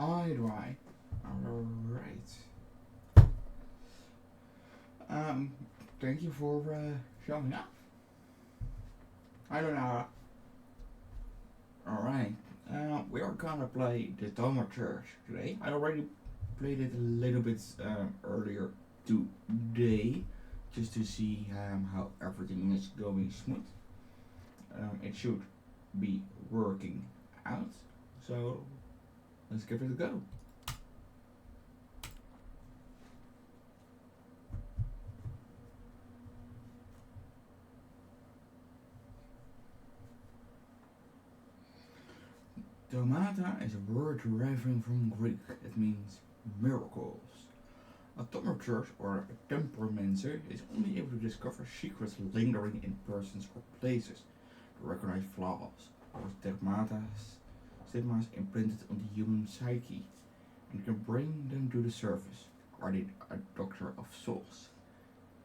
Right. Alright. Um, Thank you for showing up. I don't know. Alright. We are gonna play the Thaumaturge today. I already played it a little bit earlier today, just to see how everything is going smooth. It should be working out. So let's give it a go. Thaumaturge is a word deriving from Greek. It means miracles. A thaumaturge or a temperamencer is only able to discover secrets lingering in persons or places, to recognize flaws or stigmas imprinted on the human psyche, and can bring them to the surface, are they a doctor of souls.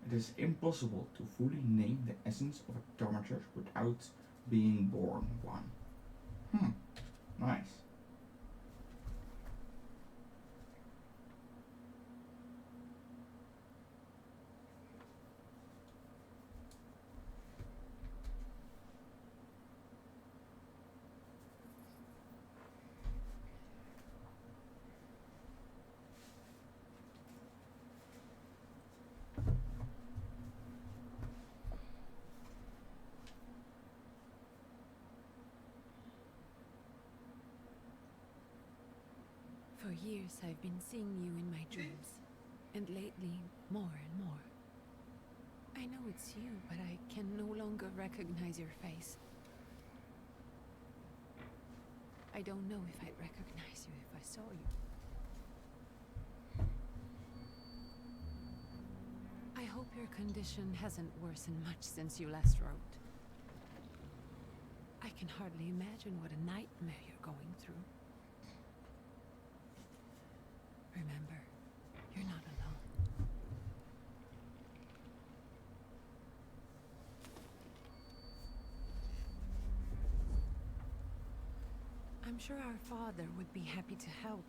It is impossible to fully name the essence of a thaumaturge without being born one. Hmm, nice. For years I've been seeing you in my dreams, and lately more and more. I know it's you, but I can no longer recognize your face. I don't know if I'd recognize you if I saw you. I hope your condition hasn't worsened much since you last wrote. I can hardly imagine what a nightmare you're going through. Remember, you're not alone. I'm sure our father would be happy to help,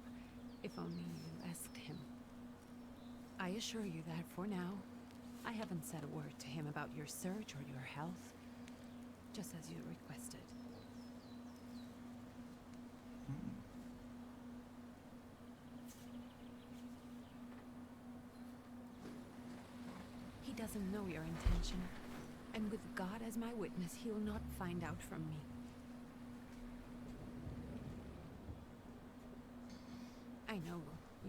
if only you asked him. I assure you that for now, I haven't said a word to him about your search or your health, just as you requested. He doesn't know your intention, and with God as my witness, he'll not find out from me. I know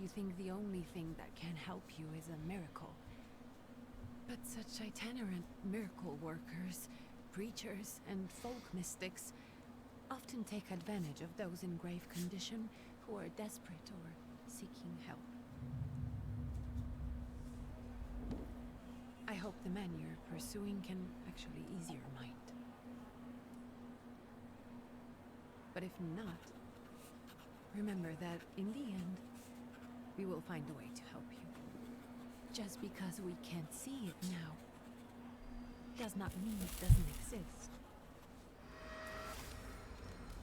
you think the only thing that can help you is a miracle. But such itinerant miracle workers, preachers, and folk mystics often take advantage of those in grave condition who are desperate or seeking help. I hope the man you're pursuing can actually ease your mind. But if not, remember that in the end, we will find a way to help you. Just because we can't see it now, does not mean it doesn't exist.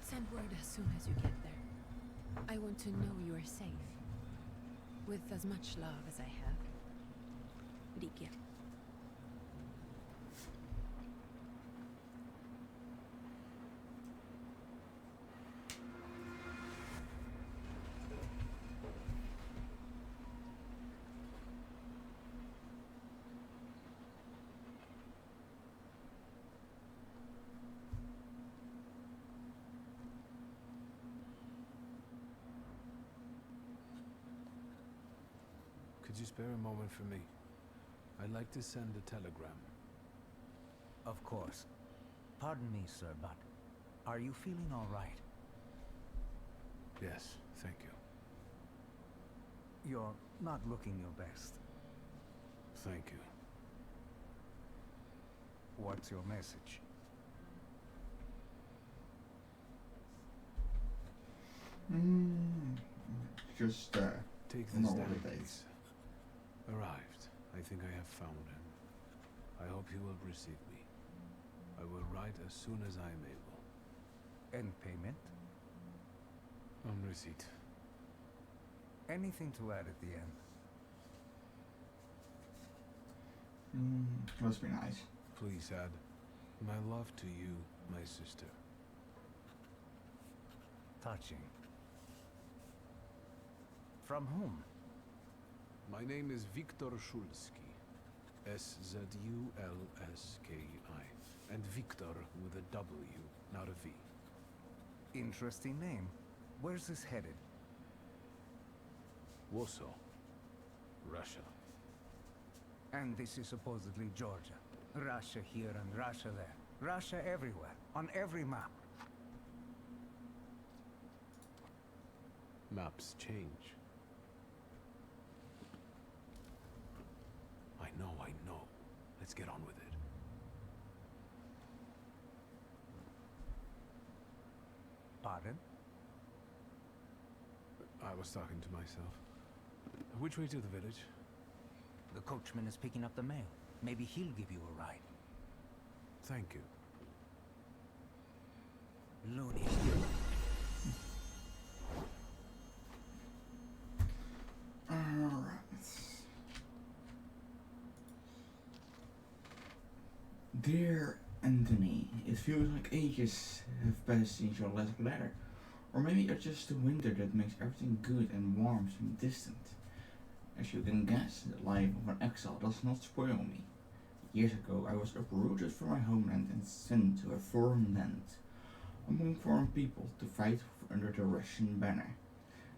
Send word as soon as you get there. I want to know you are safe. With as much love as I have. Ligia. Could you spare a moment for me? I'd like to send a telegram. Of course. Pardon me, sir, but are you feeling all right? Yes, thank you. You're not looking your best. Thank you. What's your message? Mm, just Take this normal down, days. please. Arrived. I think I have found him. I hope you will receive me. I will write as soon as I am able. And payment? On receipt. Anything to add at the end? Must be nice. Please add my love to you, my sister. Touching. From whom? My name is Viktor Szulski. Szulski. And Victor with a W, not a V. Interesting name. Where's this headed? Warsaw, Russia. And this is supposedly Georgia. Russia here and Russia there. Russia everywhere, on every map. Maps change. I know. Let's get on with it. Pardon? I was talking to myself. Which way to the village? The coachman is picking up the mail. Maybe he'll give you a ride. Thank you. Loony. Alright. Dear Anthony, it feels like ages have passed since your last letter. Or maybe it's just the winter that makes everything good and warm seem distant. As you can guess, the life of an exile does not spoil me. Years ago I was uprooted from my homeland and sent to a foreign land, among foreign people to fight under the Russian banner.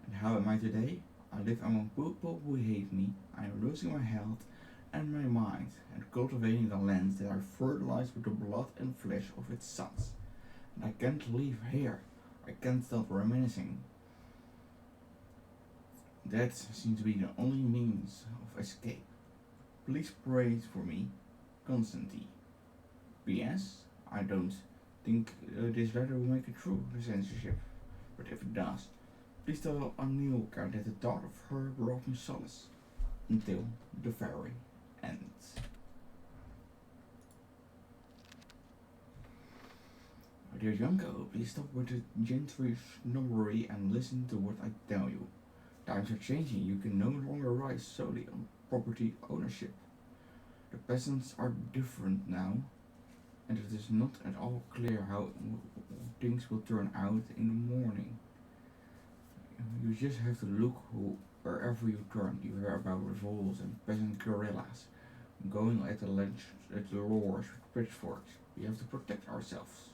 And how am I today? I live among people who hate me, I am losing my health and my mind, and cultivating the lands that are fertilized with the blood and flesh of its sons. And I can't leave here. I can't stop reminiscing. That seems to be the only means of escape. Please pray for me, Constantine. P.S. I don't think this letter will make it through the censorship, but if it does, please tell Anilka that the thought of her brought me solace until the very end. My dear Janko, please stop with the gentry snobbery and listen to what I tell you. Times are changing, you can no longer rely solely on property ownership. The peasants are different now, and it is not at all clear how things will turn out in the morning. You just have to look wherever you turn. You hear about revolts and peasant guerrillas going at the lords with pitchforks. We have to protect ourselves.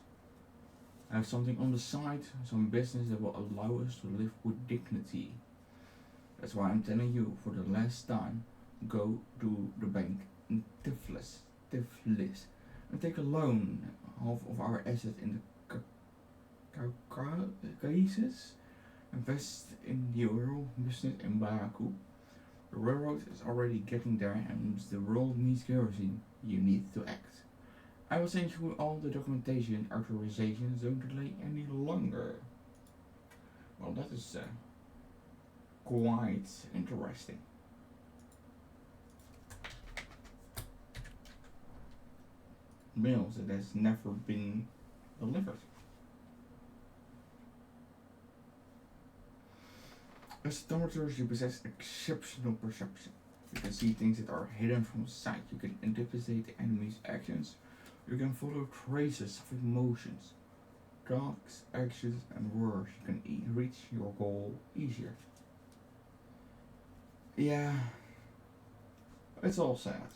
Have something on the side, some business that will allow us to live with dignity. That's why I'm telling you for the last time, go to the bank in Tiflis, and take a loan, half of our assets in the Caucasus. Invest in the oil business in Baku. The railroad is already getting there and the world needs kerosene. You need to act. I will send you all the documentation, authorizations, don't delay any longer. Well, that is quite interesting. Mails that has never been delivered. As Thaumaturge, you possess exceptional perception. You can see things that are hidden from sight. You can anticipate the enemy's actions. You can follow traces of emotions, thoughts, actions, and words. You can reach your goal easier. Yeah, it's all sad.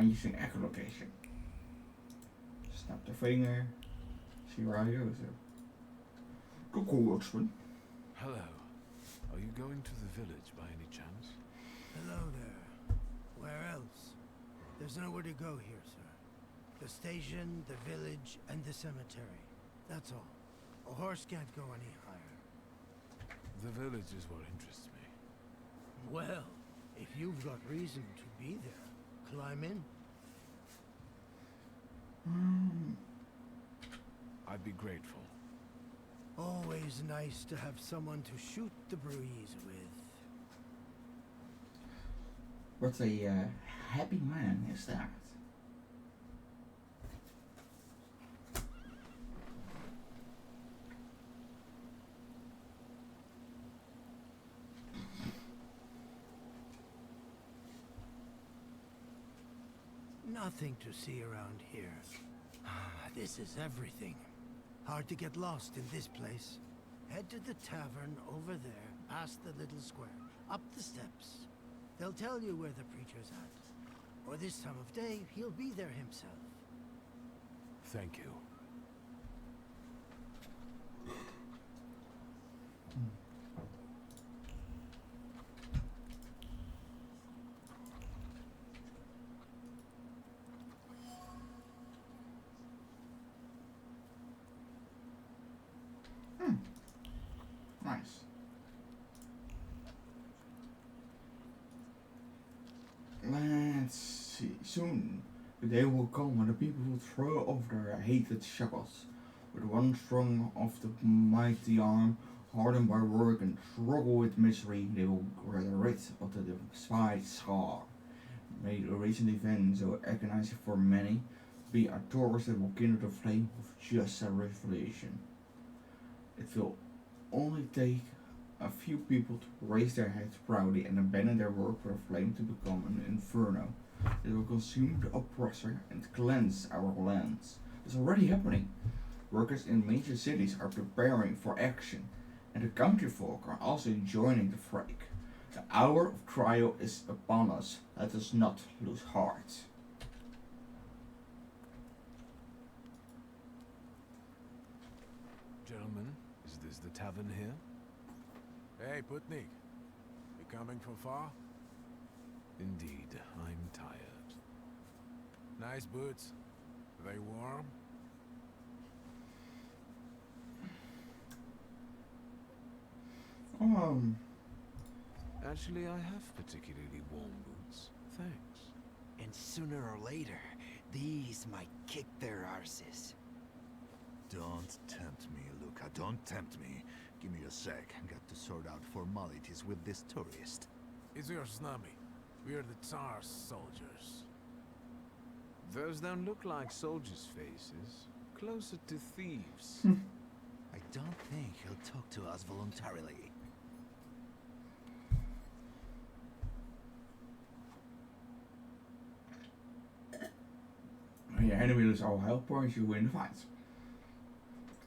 Using echolocation. Snap the vinger. See where I go to. Good call, Watchman. Hello. Are you going to the village by any chance? Hello there. Where else? There's nowhere to go here, sir. The station, the village, and the cemetery. That's all. A horse can't go any higher. The village is what interests me. Well, if you've got reason to be there, climb in. I'd be grateful. Always nice to have someone to shoot the breeze with. What a happy man is that. Nothing to see around here. This is everything. Hard to get lost in this place. Head to the tavern over there, past the little square, up the steps. They'll tell you where the preacher's at. Or this time of day, he'll be there himself. Thank you. Nice. Let's see. Soon, the day will come when the people will throw off their hated shackles. With one strong of the mighty arm, hardened by work and struggle with misery, they will get rid of the despised scar. May the recent event, so agonizing for many, be a torch that will kindle the flame of just a revelation. It will only take a few people to raise their heads proudly and abandon their work for the flame to become an inferno. It will consume the oppressor and cleanse our lands. It's already happening. Workers in major cities are preparing for action, and the country folk are also joining the fray. The hour of trial is upon us. Let us not lose heart. Gentlemen, is this the tavern here? Hey, Putnik. You coming from far? Indeed, I'm tired. Nice boots. Are they warm? Actually, I have particularly warm boots. Thanks. And sooner or later, these might kick their arses. Don't tempt me, Luca. Don't tempt me. Give me a sec. Got to sort out formalities with this tourist. It's your snummy. We're the Tsar's soldiers. Those don't look like soldiers' faces. Closer to thieves. I don't think he'll talk to us voluntarily. When your enemy loses all health points, you win the fight.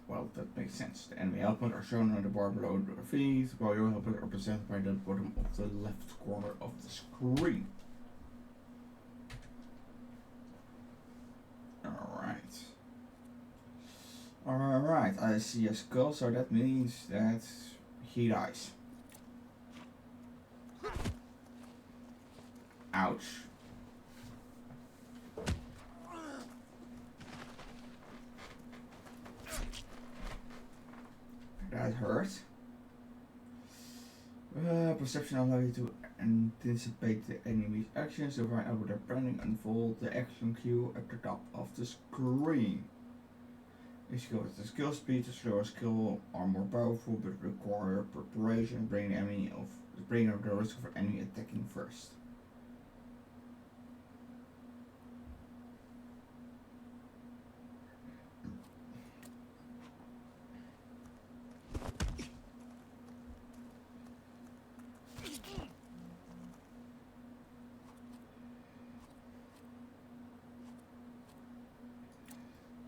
Well, that makes sense. The enemy health points are shown on the bar below their feet, while your health points are presented by the bottom of the left corner of the screen. Alright, I see a skull, so that means that he dies. Ouch. That hurts. Perception allows you to anticipate the enemy's actions to find out what they're planning and unfold the action cue at the top of the screen. Each skill has the skill speed, the slower skill are more powerful but require preparation, bringing up the risk of enemy attacking first.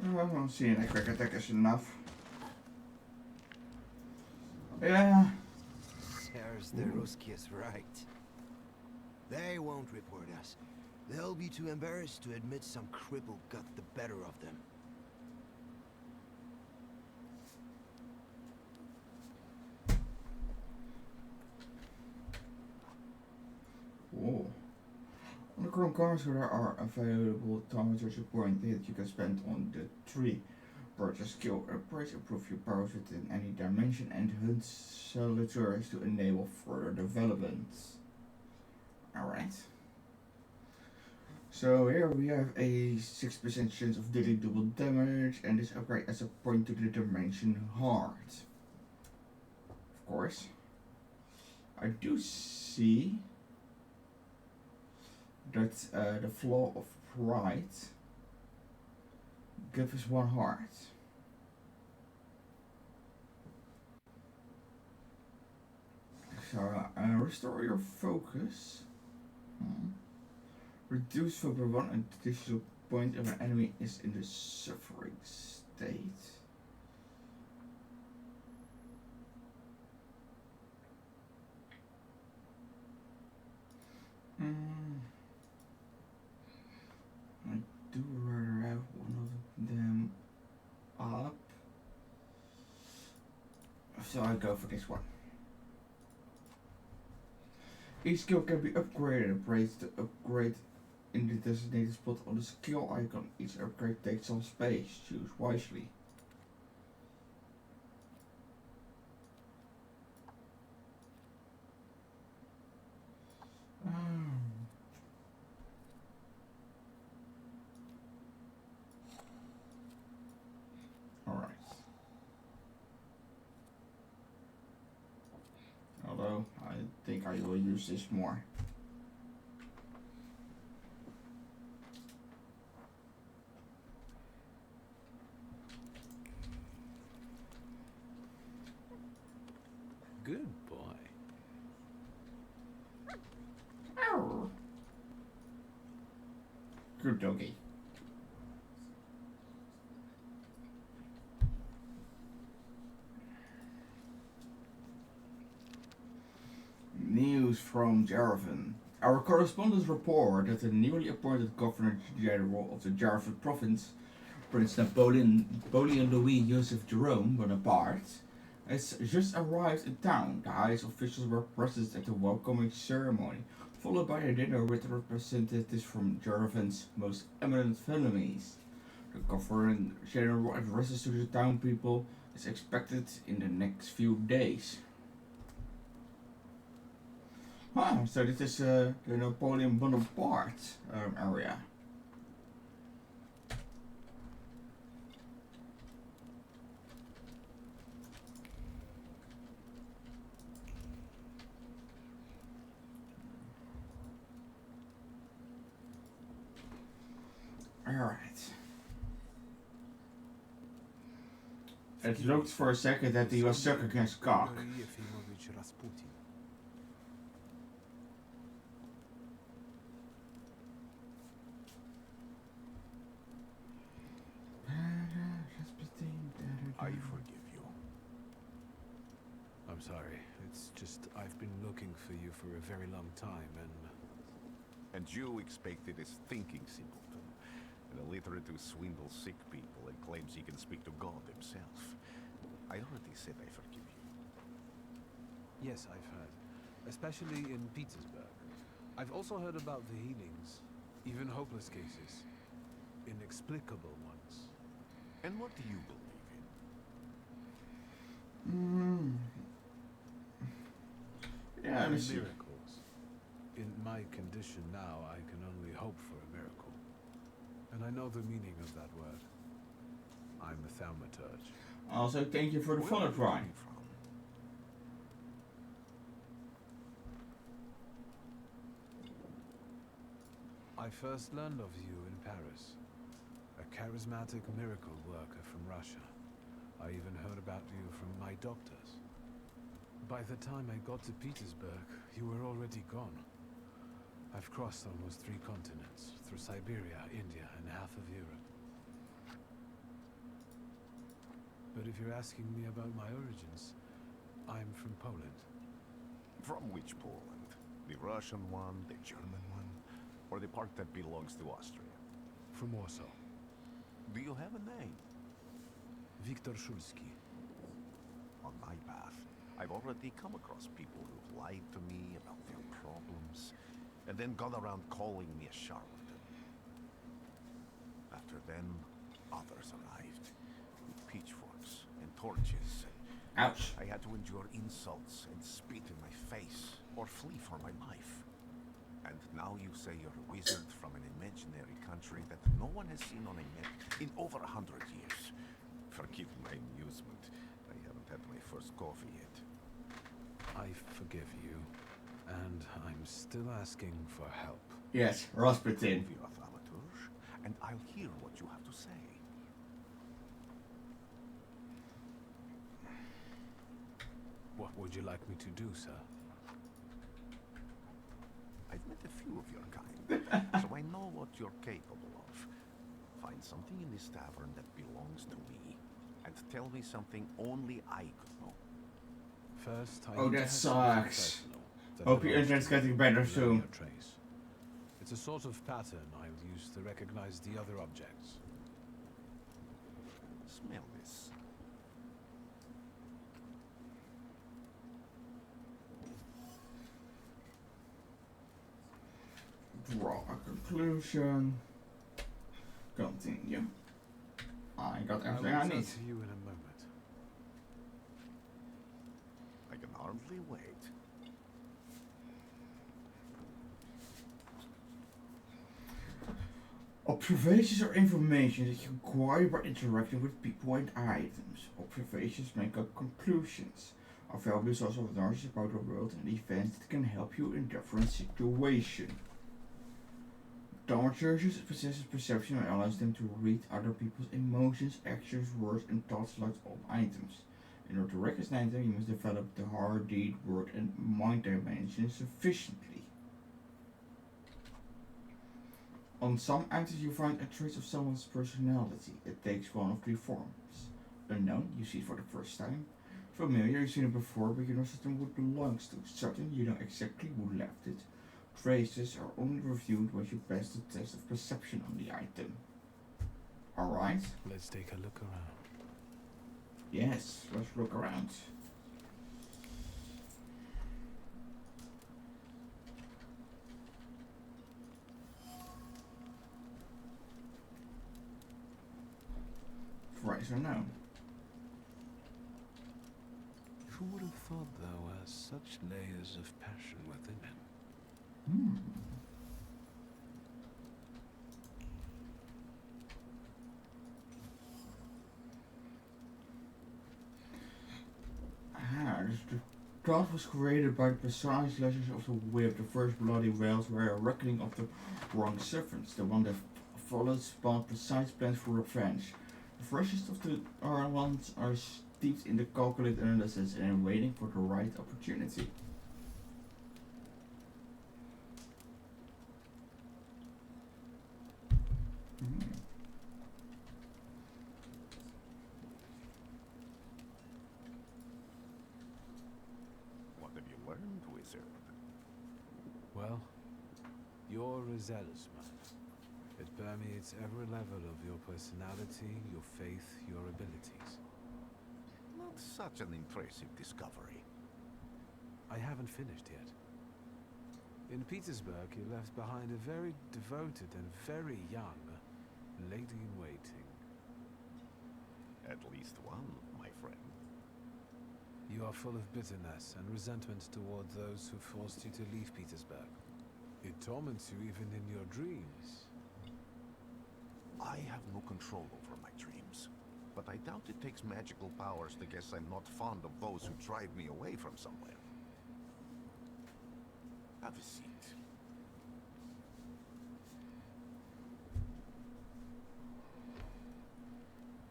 I don't see any quick attack is enough. Yeah. There's the Ruskies, right? They won't report us. They'll be too embarrassed to admit some cripple got the better of them. Whoa. On the current cards there are available Thaumaturge points that you can spend on the tree. Purchase skill upgrades, improve your powers within any dimension, and hunt solitaries to enable further development. Alright. So here we have a 6% chance of dealing double damage, and this upgrade adds a point to the dimension heart. course. I do see that the flaw of pride gives us one heart. So, restore your focus. Reduce focus by one additional point if an enemy is in the suffering state. I do rather have one of them up. So I go for this one. Each skill can be upgraded. Raise the upgrade in the designated spot on the skill icon. Each upgrade takes some space. Choose wisely. Alright. Although, I think I will use this more. Good boy. Ow. Good doggy. News from Jaravan. Our correspondents report that the newly appointed Governor General of the Jaravan province, Prince Napoleon Louis Joseph Jerome Bonaparte, has just arrived in town. The highest officials were present at the welcoming ceremony, followed by a dinner with representatives from Jaravan's most eminent families. The Governor General addresses to the town people is expected in the next few days. So this is the Napoleon Bonaparte area. Alright. It looked for a second that he was stuck against cock. I forgive you. I'm sorry. It's just I've been looking for you for a very long time, And you expected a thinking simpleton, an illiterate who swindles sick people and claims he can speak to God himself. I already said I forgive you. yes, I've heard, especially in Petersburg. I've also heard about the healings, even hopeless cases, inexplicable ones. And what do you believe Yeah, let's see. Miracles. In my condition now, I can only hope for a miracle. And I know the meaning of that word. I'm a Thaumaturge. Also, thank you for the Where follow are you try. coming from? I first learned of you in Paris. A charismatic miracle worker from Russia. I even heard about you from my doctors. By the time I got to Petersburg, you were already gone. I've crossed almost 3 continents, through Siberia, India, and half of Europe. But if you're asking me about my origins, I'm from Poland. From which Poland? The Russian one, the German one, or the part that belongs to Austria? From Warsaw. Do you have a name? Viktor Szulski. On my path, I've already come across people who've lied to me about their problems, and then gone around calling me a charlatan. After them, others arrived, with pitchforks and torches. Ouch. I had to endure insults and spit in my face, or flee for my life. And now you say you're a wizard from an imaginary country that no one has seen on a map in over 100 years. Forgive my amusement. I haven't had my first coffee yet. forgive you, and I'm still asking for help. Yes, Rasputin. Of your Thaumaturge, and I'll hear what you have to say. What would you like me to do, sir? I've met a few of your kind, so I know what you're capable of. Find something in this tavern that belongs to me, and tell me something only I could know. First, I Oh, need to that have something sucks. personal that Hope your belongs internet's to me getting better below soon. your trace. It's a sort of pattern I'll use to recognize the other objects. Smell this. Draw a conclusion. Continue. I got I everything will I turn need. to you in a moment. I can hardly wait. Observations are information that you acquire by interacting with people and items. Observations make up conclusions. Our value is also knowledge about the world and events that can help you in different situations. Thaumaturge possesses perception and allows them to read other people's emotions, actions, words, and thoughts like all items. In order to recognize them, you must develop the heart, deed, word, and mind dimensions sufficiently. On some items you find a trace of someone's personality. It takes one of three forms. Unknown, you see it for the first time. Familiar, you've seen it before, but you know certain who it belongs to. Certain, you know exactly who left it. Traces are only reviewed once you pass the test of perception on the item. Alright? Let's take a look around. Yes, let's look around. Right or no? Who would have thought there were such layers of passion within him? Hmm. The god was created by the precise letters of the whip. The first bloody whales were a reckoning of the wrong servants. The one that followed spawned precise plans for revenge. The freshest of the ones are steeped in the calculated analysis and waiting for the right opportunity. What have you learned, wizard? Well, you're a zealous man. It permeates every level of your personality, your faith, your abilities. Not such an impressive discovery. I haven't finished yet. In Petersburg, you left behind a very devoted and very young lady-in-waiting. At least one, my friend. You are full of bitterness and resentment toward those who forced you to leave Petersburg. It torments you even in your dreams. I have no control over my dreams, but I doubt it takes magical powers to guess I'm not fond of those who drive me away from somewhere. Have a seat.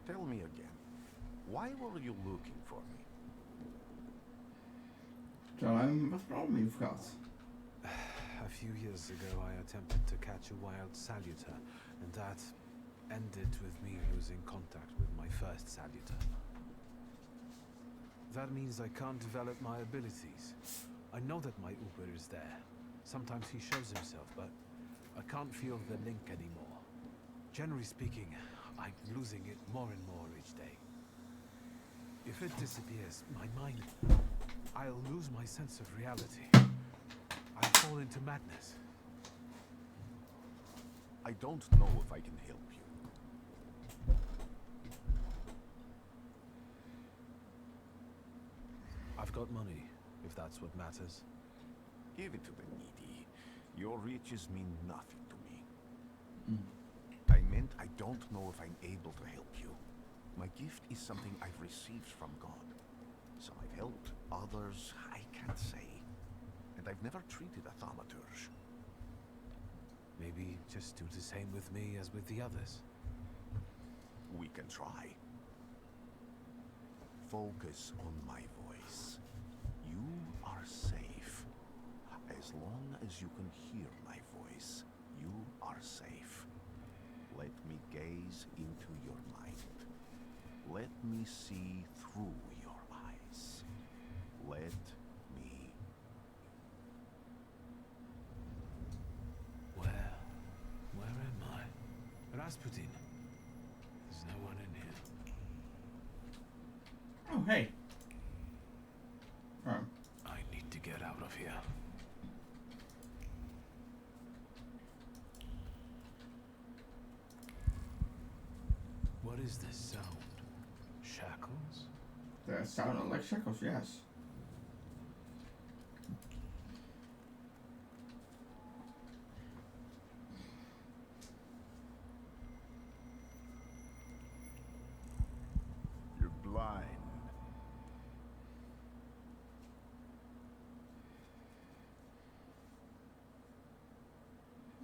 Tell me again, why were you looking for me? Vertel hem wat problem you've got. A few years ago, I attempted to catch a wild saluter, and that ended with me losing contact with my first saluter. That means I can't develop my abilities. I know that my Uber is there. Sometimes he shows himself, but I can't feel the link anymore. Generally speaking, I'm losing it more and more each day. If it disappears, my mind... I'll lose my sense of reality. I'll fall into madness. I don't know if I can help you. I've got money, if that's what matters. Give it to the needy. Your riches mean nothing to me. Mm. I meant I don't know if I'm able to help you. My gift is something I've received from God. Some I've helped, others I can't say. I've never treated a thaumaturge. Maybe just do the same with me as with the others. We can try. Focus on my voice. You are safe. As long as you can hear my voice, you are safe. Let me gaze into your mind. Let me see through your eyes. Let me... Where am I? Rasputin. There's no one in here. Oh, hey. I need to get out of here. What is this sound? Shackles? That sounded like shackles, yes. You're blind.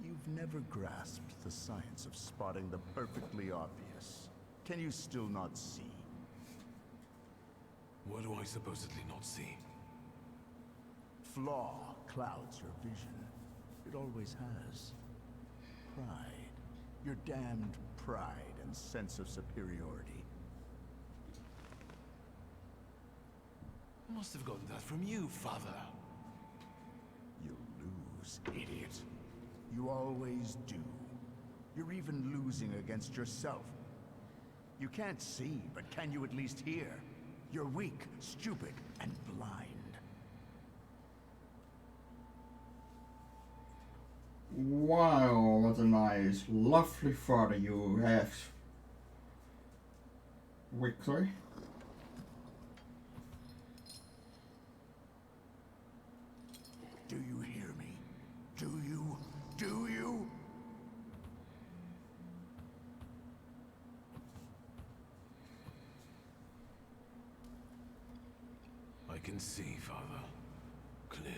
You've never grasped the science of spotting the perfectly obvious. Can you still not see? What do I supposedly not see? Flaw clouds your vision. It always has. Pride. Your damned pride and sense of superiority. I must have gotten that from you, Father. You'll lose, idiot. You always do. You're even losing against yourself. You can't see, but can you at least hear? You're weak, stupid, and blind. Wow, what a nice, lovely father you have, Victor. Do you hear me? Do you? Do you? I can see, Father. Clearly.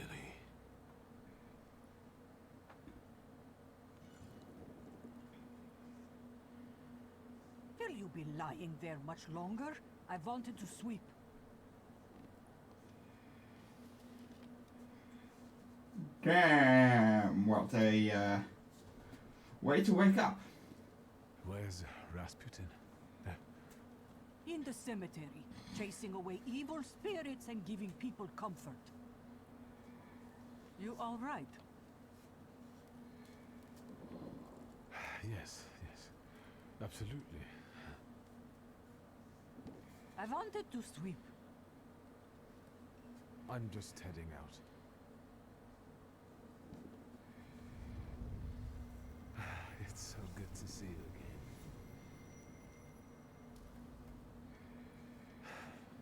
Will you be lying there much longer? I wanted to sweep. Damn, what a way to wake up. Where's Rasputin? In the cemetery, chasing away evil spirits and giving people comfort. You all right? Yes, absolutely. I wanted to sweep. I'm just heading out. It's so good to see you again.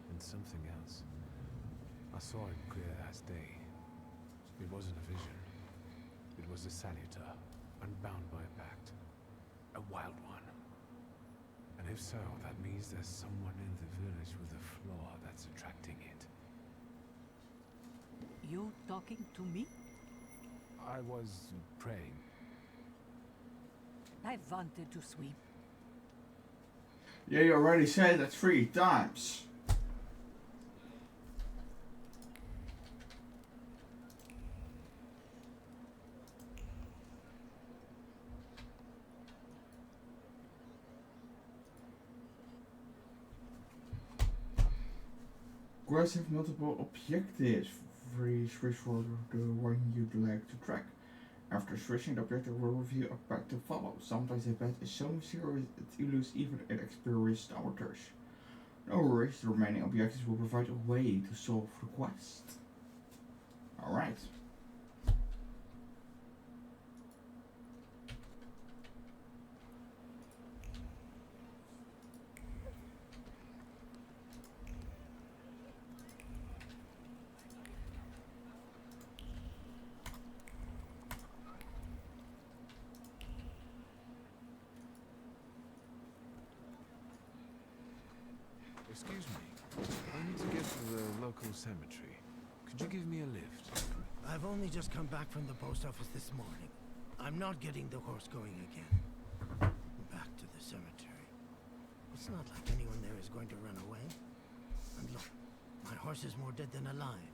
And something else. I saw it clear as day. It wasn't a vision. It was a saluter, unbound by a pact. A wild one. And if so, that means there's someone in the village with a flaw that's attracting it. You talking to me? I was praying. I wanted to sweep. Yeah, you already said that 3 times. Quests have multiple objectives. Free switch for the one you'd like to track. After switching, the objective will reveal a path to follow. Sometimes the path is so mysterious that you lose even an experienced Thaumaturge. No worries, the remaining objectives will provide a way to solve the quest. Alright. Excuse me. I need to get to the local cemetery. Could you give me a lift? I've only just come back from the post office this morning. I'm not getting the horse going again. Back to the cemetery. It's not like anyone there is going to run away. And look, my horse is more dead than alive.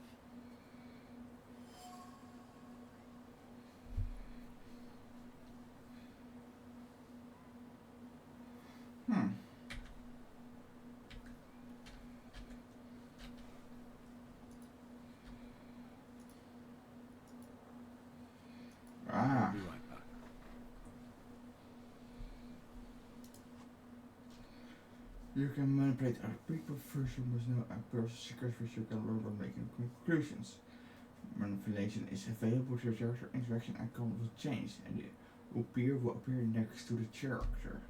I'll be right back. You can manipulate other people. First, you must know a person's secrets which you can learn by making conclusions. Manipulation is available to character interaction and can also change, and the peer will appear next to the character.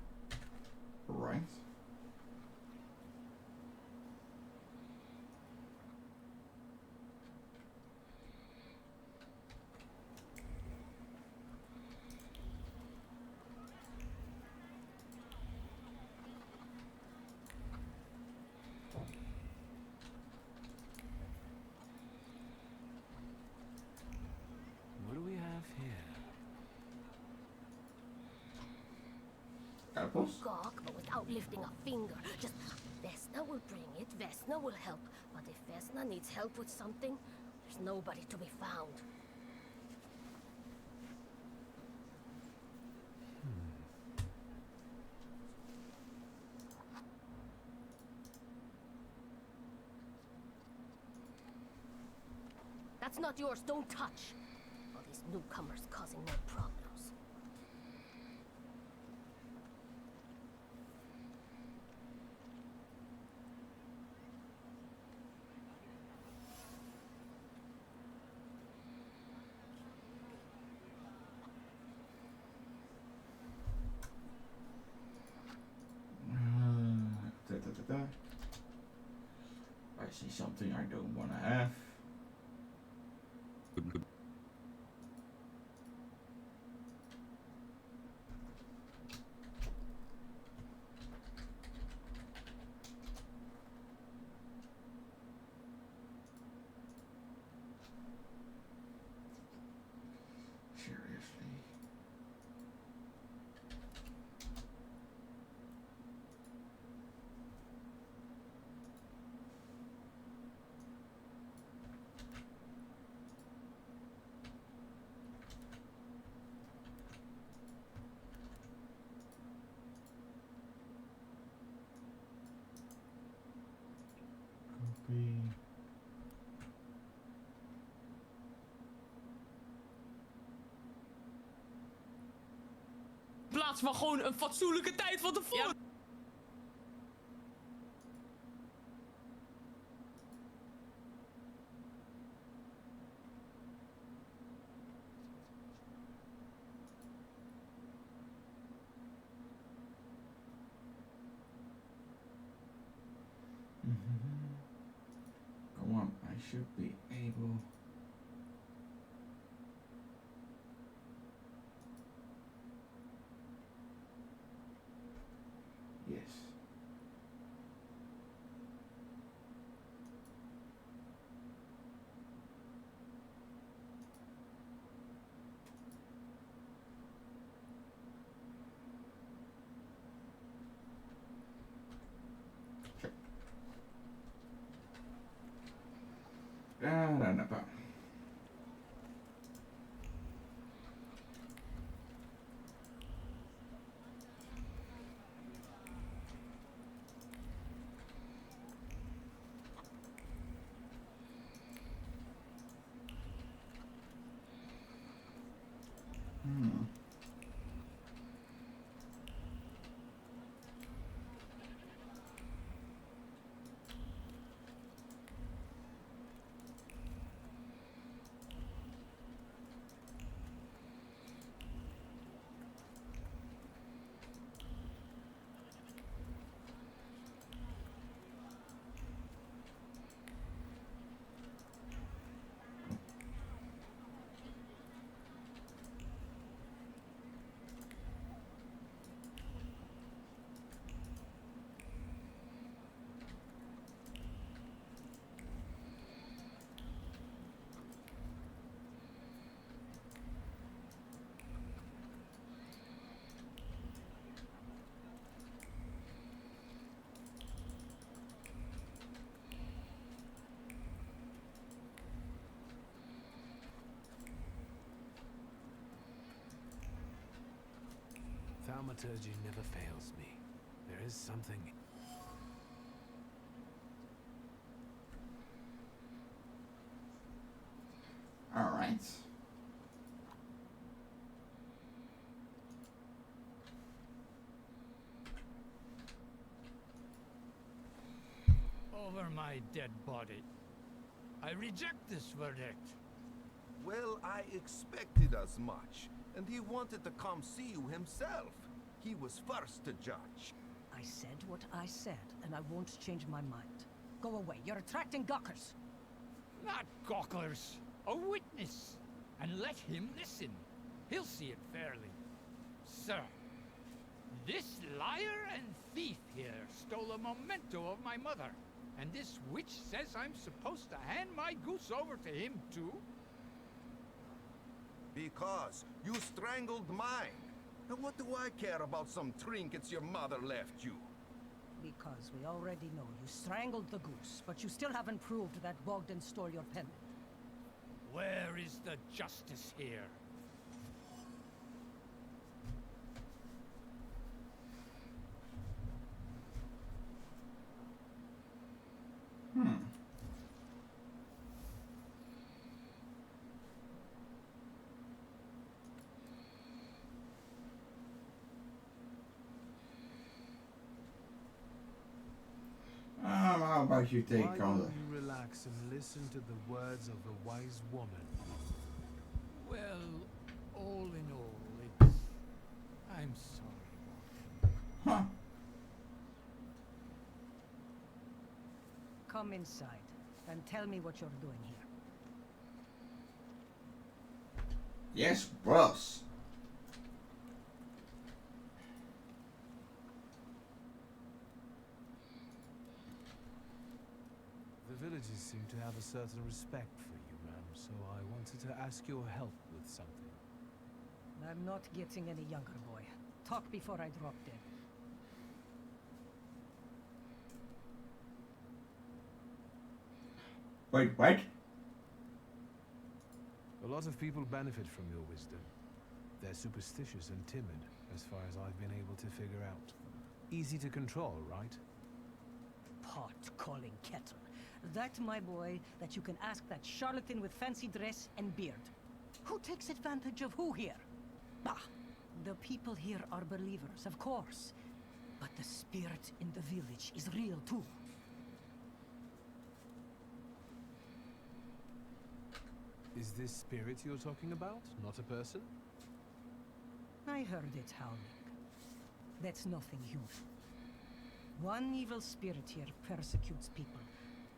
Right? What do we have here? Apples? Gawk, but without lifting a finger. Just Vesna will bring it, Vesna will help. But if Vesna needs help with something, there's nobody to be found. That's not yours, don't touch. All these newcomers causing more problems. I see something I don't want to have. Seriously. Copy. In plaats van gewoon een fatsoenlijke tijd van tevoren. Ja. Come on, I should be able. Yes. Check. No. Thaumaturge never fails me. There is something... Alright. Over my dead body. I reject this verdict. Well, I expected as much, and he wanted to come see you himself. He was first to judge. I said what I said, and I won't change my mind. Go away. You're attracting gawkers. Not gawkers. A witness. And let him listen. He'll see it fairly. Sir, this liar and thief here stole a memento of my mother. And this witch says I'm supposed to hand my goose over to him too? Because you strangled mine. And what do I care about some trinkets your mother left you? Because we already know you strangled the goose, but you still haven't proved that Bogdan stole your pendant. Where is the justice here? How about you take Why on don't the... you relax and listen to the words of the wise woman? Well, all in all, it's... I'm sorry. Huh. Come inside, and tell me what you're doing here. Yes, boss. The villagers seem to have a certain respect for you, ma'am, so I wanted to ask your help with something. I'm not getting any younger, boy. Talk before I drop dead. Wait, what? A lot of people benefit from your wisdom. They're superstitious and timid, as far as I've been able to figure out. Easy to control, right? Pot calling kettle. That, my boy, that you can ask that charlatan with fancy dress and beard. Who takes advantage of who here? Bah! The people here are believers, of course. But the spirit in the village is real, too. Is this spirit you're talking about, not a person? I heard it howling. That's nothing human. One evil spirit here persecutes people,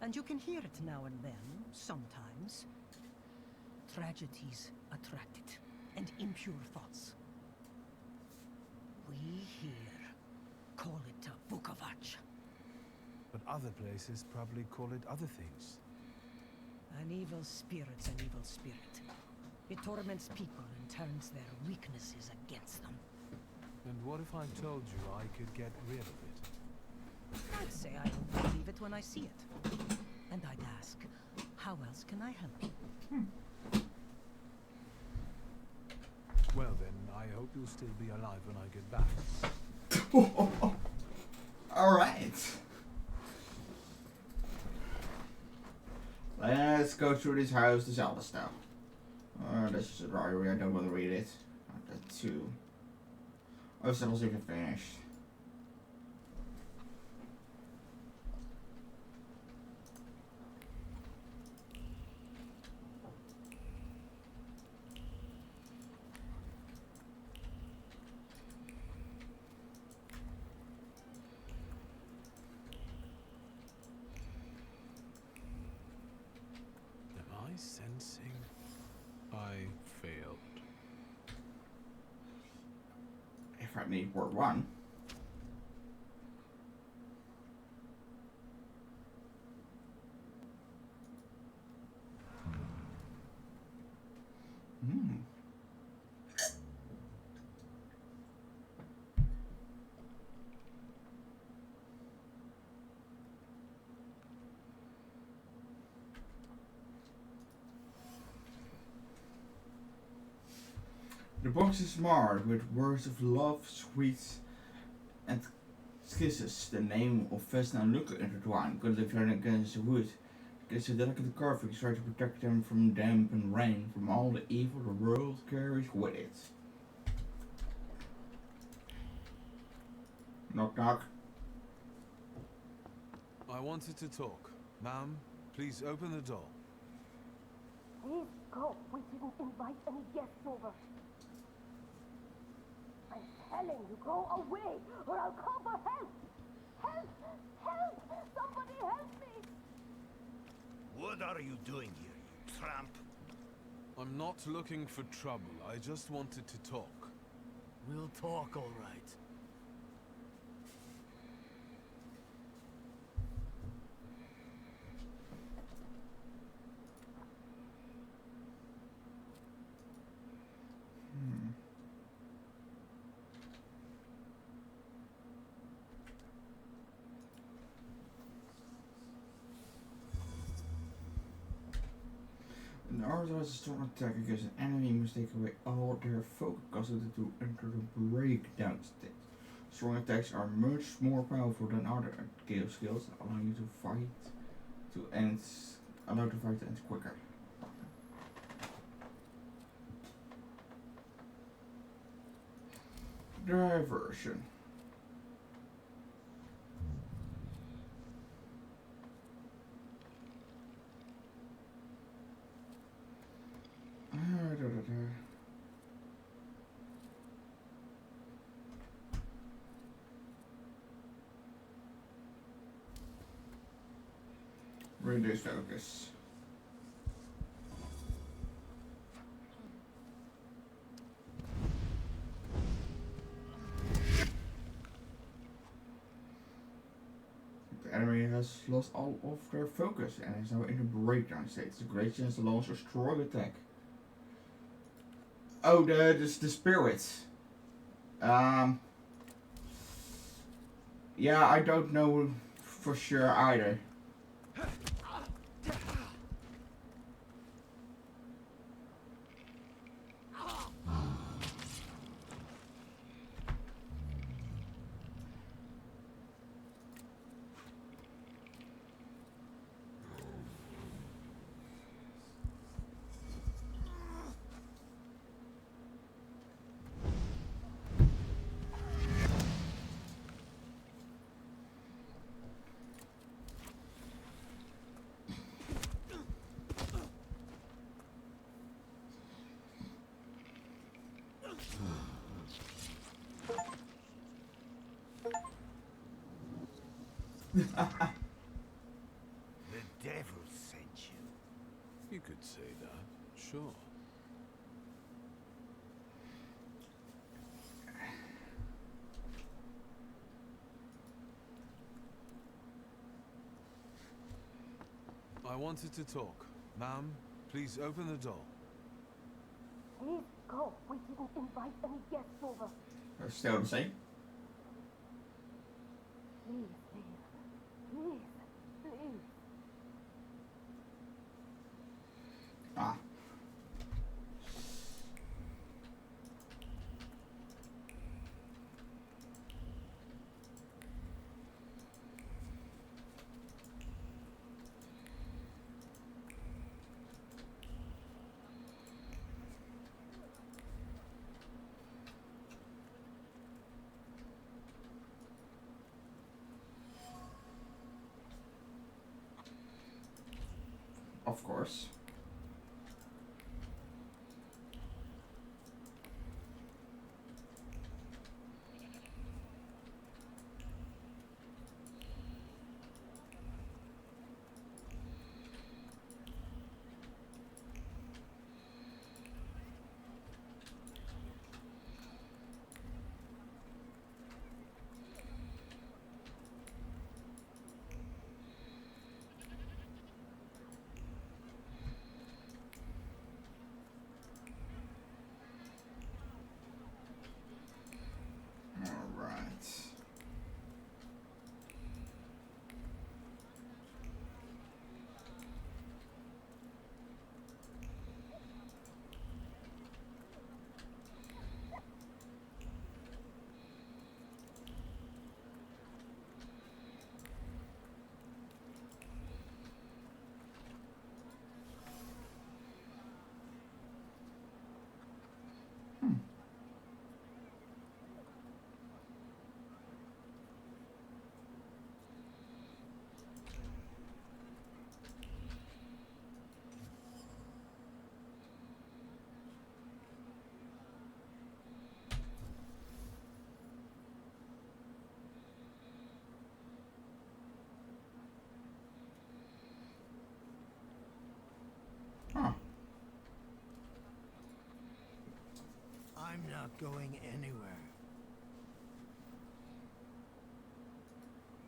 and you can hear it now and then, sometimes. Tragedies attract it, and impure thoughts. We here call it a Vukovac. But other places probably call it other things. An evil spirit's an evil spirit. It torments people and turns their weaknesses against them. And what if I told you I could get rid of it? I'd say I don't believe it when I see it. And I'd ask, how else can I help you? Well then, I hope you'll still be alive when I get back. Alright. Let's go through this house, the Zelda style. This is a diary, I don't want to read it. That too. Oh, so even finished. Am I sensing? I failed. If I need word one. The box is marked with words of love, sweets, and kisses. The name of Vesna and Luca intertwined, cuddling flaring against the wood. It's a delicate carving try to protect them from damp and rain, from all the evil the world carries with it. Knock knock. I wanted to talk. Ma'am, please open the door. Please go. We didn't invite any guests over. I'm telling you, go away, or I'll call for help. Help! Help! Somebody help me! What are you doing here, you tramp? I'm not looking for trouble. I just wanted to talk. We'll talk, all right. An archer has a strong attack against an enemy must take away all their focus causing them to enter the breakdown state. Strong attacks are much more powerful than other chaos skills, allowing you to fight to end quicker. Diversion. Reduce focus. The enemy has lost all of their focus and is now in a breakdown state. It's a great chance to launch a strong attack. Oh, the spirits. Yeah, I don't know for sure either. The devil sent you. You could say that, sure. I wanted to talk. Ma'am, please open the door. Please go. We didn't invite any guests over. Still the same. Please, please. Please, please. Ah. Of course. I'm not going anywhere.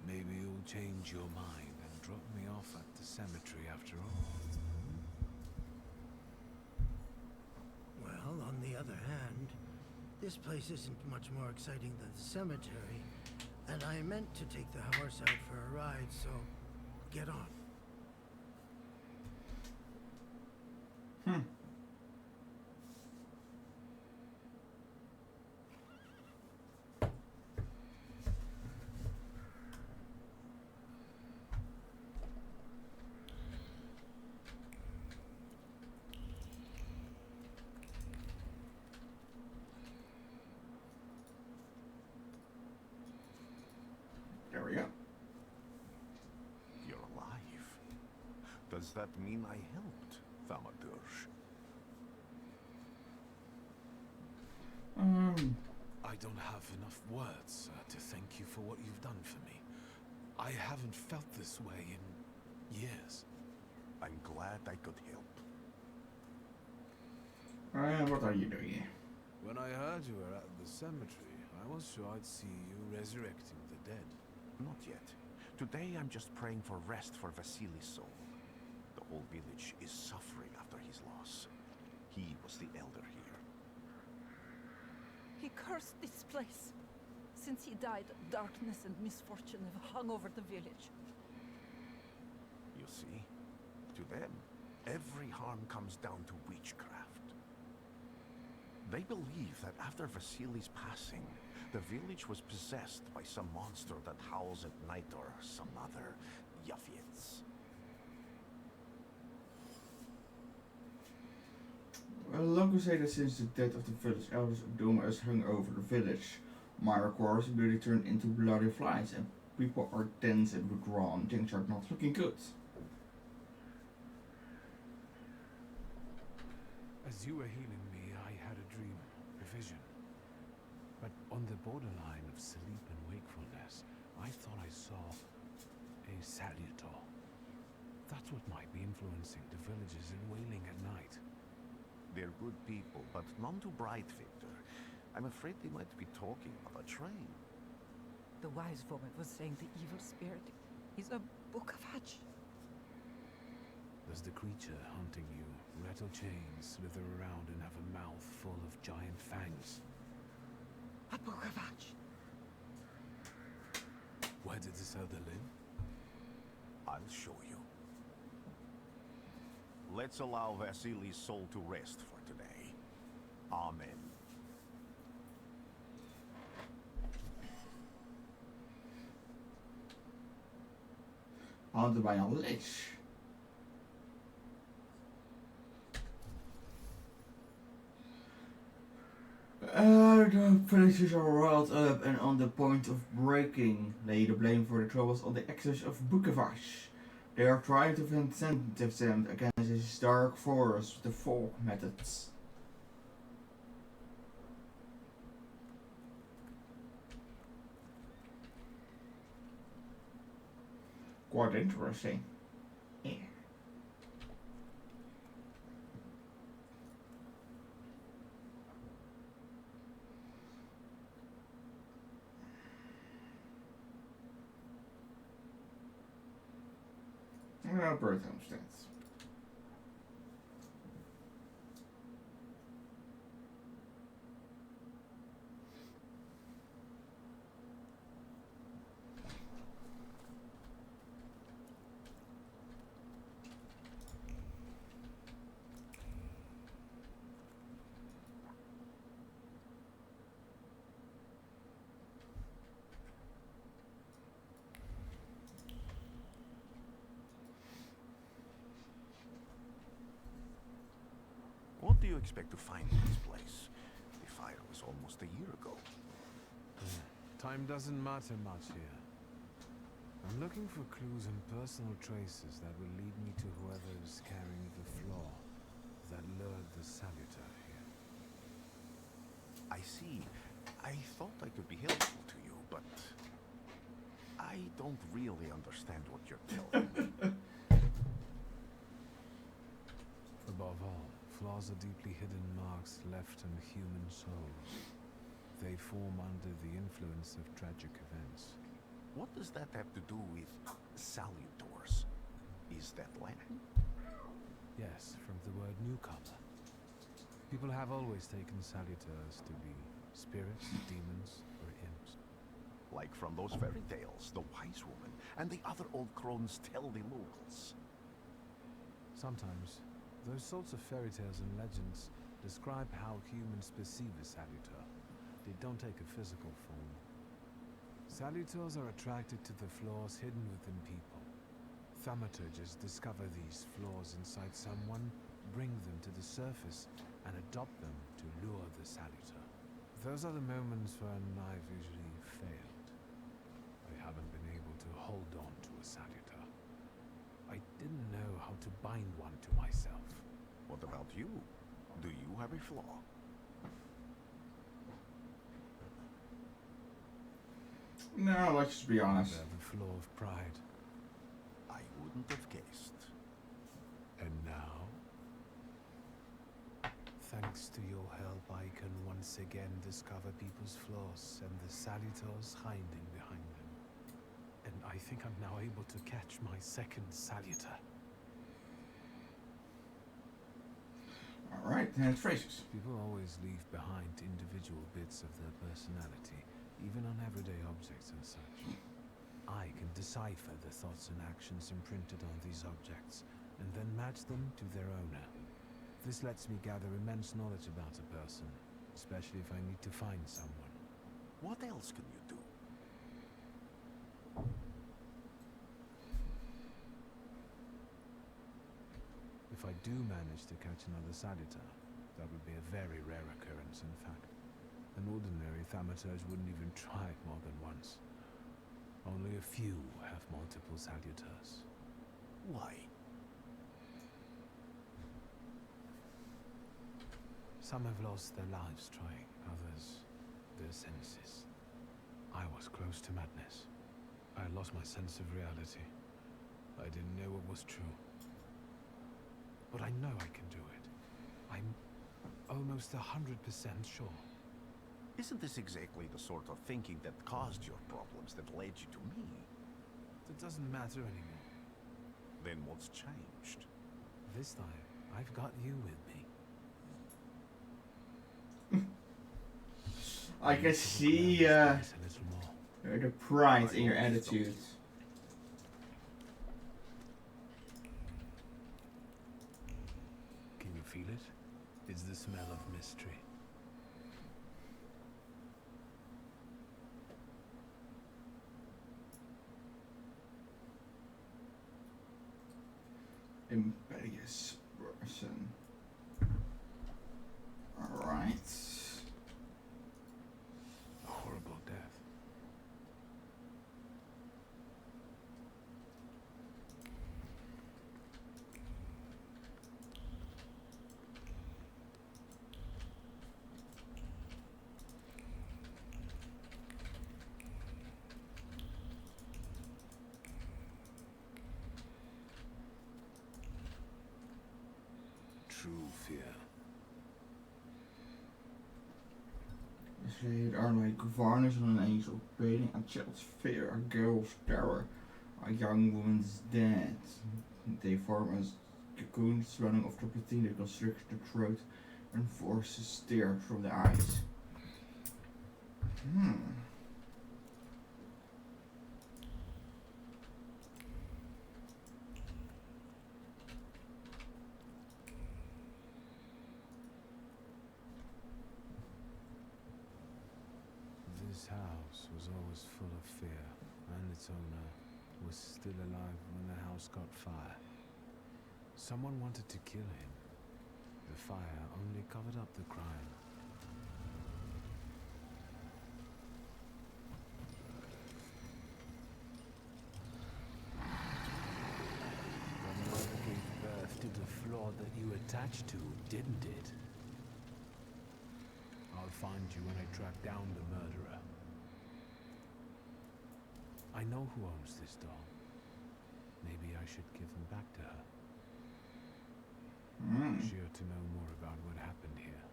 Maybe you'll change your mind and drop me off at the cemetery after all. Well, on the other hand, this place isn't much more exciting than the cemetery, and I meant to take the horse out for a ride, so get on. There we go. You're alive. Does that mean I helped, Thaumaturge? I don't have enough words to thank you for what you've done for me. I haven't felt this way in years. I'm glad I could help. What are you doing here? When I heard you were at the cemetery, I was sure I'd see you resurrecting the dead. Not yet. Today I'm just praying for rest for Vasily's soul. The whole village is suffering after his loss. He was the elder here. He cursed this place. Since he died, darkness and misfortune have hung over the village. You see? To them, every harm comes down to witchcraft. They believe that after Vasily's passing, the village was possessed by some monster that howls at night or some other Yafits. Well, locals say that since the death of the village elders, a doom has hung over the village. Miracles really turned into bloody flies, and people are tense and withdrawn. Things are not looking good. As you were healing me, I had a dream, a vision. But on the borderline of sleep and wakefulness, I thought I saw a salutor. That's what might be influencing the villagers in Wailing at night. They're good people, but none too bright, Victor. I'm afraid they might be talking about a train. The wise woman was saying the evil spirit is a book of hatch. Does the creature hunting you rattle chains, slither around, and have a mouth full of giant fangs? A book of hatch. Where did this other live? I'll show you. Let's allow Vasily's soul to rest for today. Amen. Haunted by a lich. The villagers are riled up and on the point of breaking. Lay the blame for the troubles on the exes of Bukavash. They are trying to defend themselves against this dark force with the folk methods. Quite interesting. Yeah. Birth homesteads. What do you expect to find in this place? The fire was almost a year ago. Time doesn't matter much here. I'm looking for clues and personal traces that will lead me to whoever is carrying the flaw that lured the salutor here. I see. I thought I could be helpful to you, but I don't really understand what you're telling me. Above all, claws are deeply hidden marks left on human souls. They form under the influence of tragic events. What does that have to do with salutors? Is that Latin? Yes, from the word newcomer. People have always taken salutors to be spirits, demons, or imps. Like from those fairy tales, the wise woman and the other old crones tell the locals. Sometimes, those sorts of fairy tales and legends describe how humans perceive a salutor. They don't take a physical form. Salutors are attracted to the flaws hidden within people. Thaumaturges discover these flaws inside someone, bring them to the surface, and adopt them to lure the salutor. Those are the moments when I've usually failed. I haven't been able to hold on to a salutor. I didn't know how to bind one to myself. What about you? Do you have a flaw? No, let's just be honest. I have a flaw of pride. I wouldn't have guessed. And now, thanks to your help, I can once again discover people's flaws and the salutors hiding behind them. And I think I'm now able to catch my second salutor. Alright, and phrases. People always leave behind individual bits of their personality, even on everyday objects and such. I can decipher the thoughts and actions imprinted on these objects, and then match them to their owner. This lets me gather immense knowledge about a person, especially if I need to find someone. What else can you do? If I do manage to catch another salutor, that would be a very rare occurrence, in fact. An ordinary Thaumaturge wouldn't even try it more than once. Only a few have multiple salutors. Why? Some have lost their lives trying, others their senses. I was close to madness. I had lost my sense of reality. I didn't know what was true. But I know I can do it. I'm almost 100% sure. Isn't this exactly the sort of thinking that caused your problems that led you to me? It doesn't matter anymore. Then what's changed? This time, I've got you with me. I can see the pride in your attitude. Can you feel it? It's the smell of mystery. Imperious person. Alright. A horrible death. True fear. They are like varnish on an angel, painting a child's fear, a girl's terror, a young woman's death. They form as cocoon swelling of the protein that constricts the throat and forces tears from the eyes. This house was always full of fear, and its owner was still alive when the house caught fire. Someone wanted to kill him. The fire only covered up the crime. The mother gave birth to the flaw that you attached to, didn't it? I'll find you when I track down the murderer. I know who owns this doll. Maybe I should give him back to her. Eager to know more about what happened here.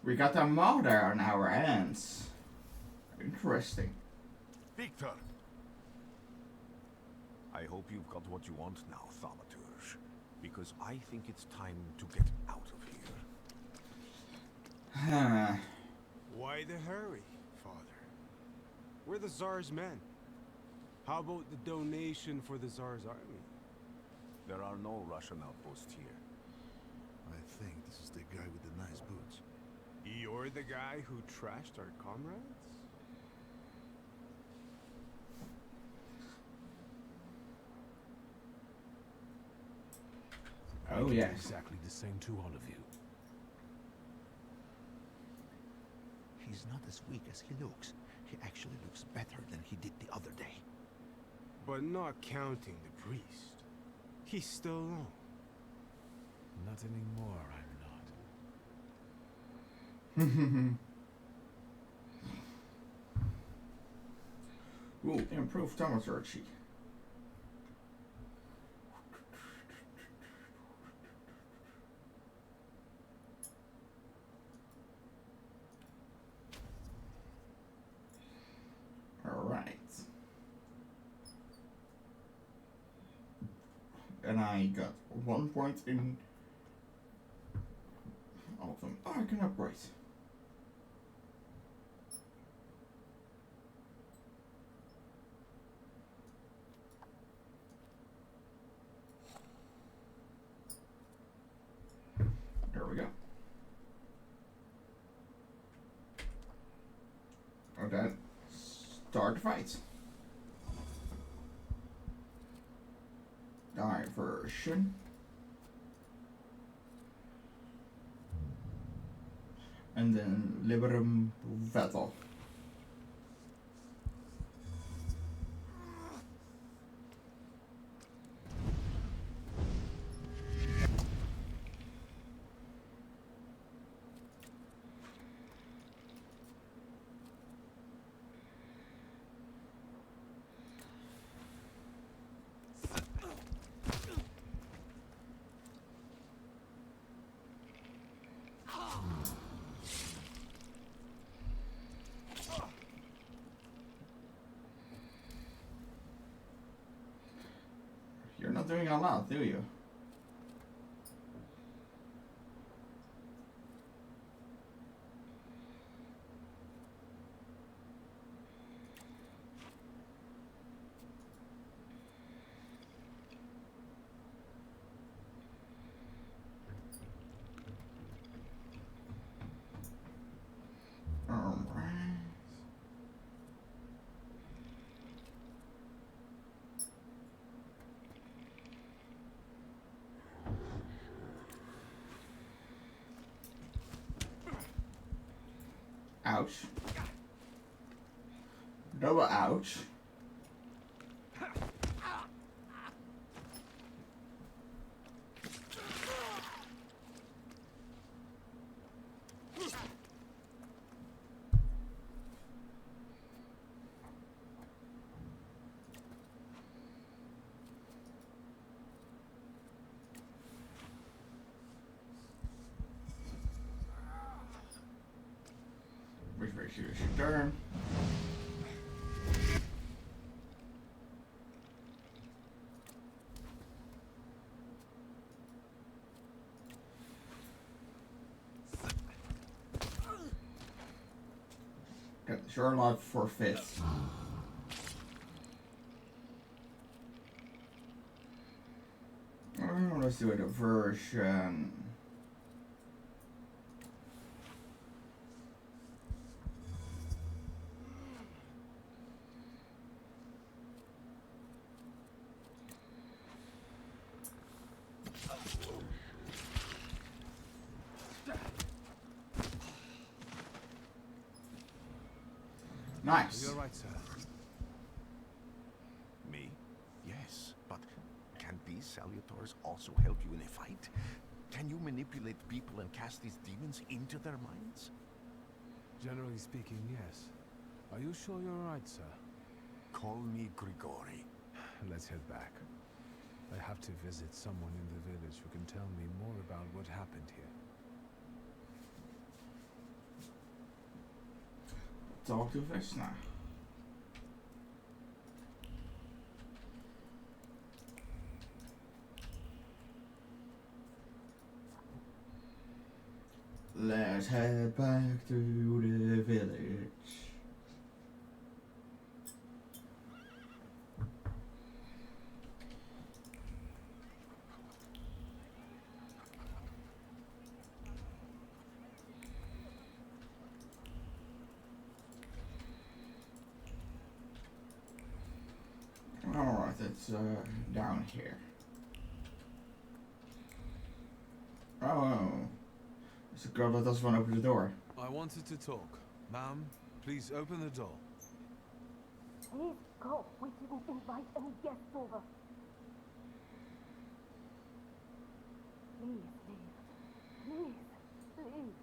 We got a murder on our hands. Interesting. Victor! I hope you've got what you want now, Thaumaturge. Because I think it's time to get out of here. Why the hurry, Father? We're the Tsar's men. How about the donation for the Tsar's army? There are no Russian outposts here. I think this is the guy with the nice boots. You're the guy who trashed our comrades? Oh yes. Exactly the same to all of you. He's not as weak as he looks. He actually looks better than he did the other day. But not counting the priest. He's still alone. Not anymore, I'm not. Ooh, improved Thaumaturge. Alright. And I got 1 point in all of them. Oh, I can upgrade. There we go. Okay. Start the fight. Diversion. And then Liberum Vettel. You're not doing a lot, do you? Ouch. Double ouch. Which makes you a turn. Got the Sherlock for 5th. Oh, let's do a diversion. Nice. You're right, sir. Me? Yes, but can these salutors also help you in a fight? Can you manipulate people and cast these demons into their minds? Generally speaking, yes. Are you sure you're right, sir? Call me Grigori. Let's head back. I have to visit someone in the village who can tell me more about what happened here. Talk to Vesna. Let's head back to the village. Alright, it's down here. Oh, it's a girl that doesn't want to open the door. I wanted to talk. Ma'am, please open the door. Please go. We didn't invite any guests over. Please leave. Please, please.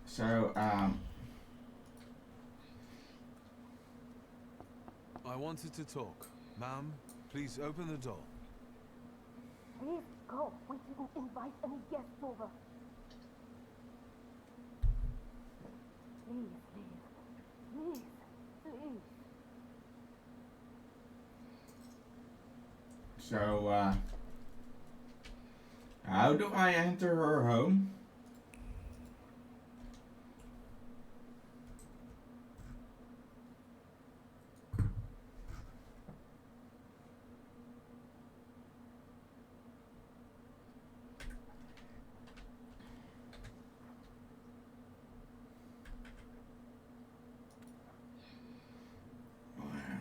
So, I wanted to talk. Ma'am, please open the door. Please go. We didn't invite any guests over. Please leave. Please, please. So, how do I enter her home?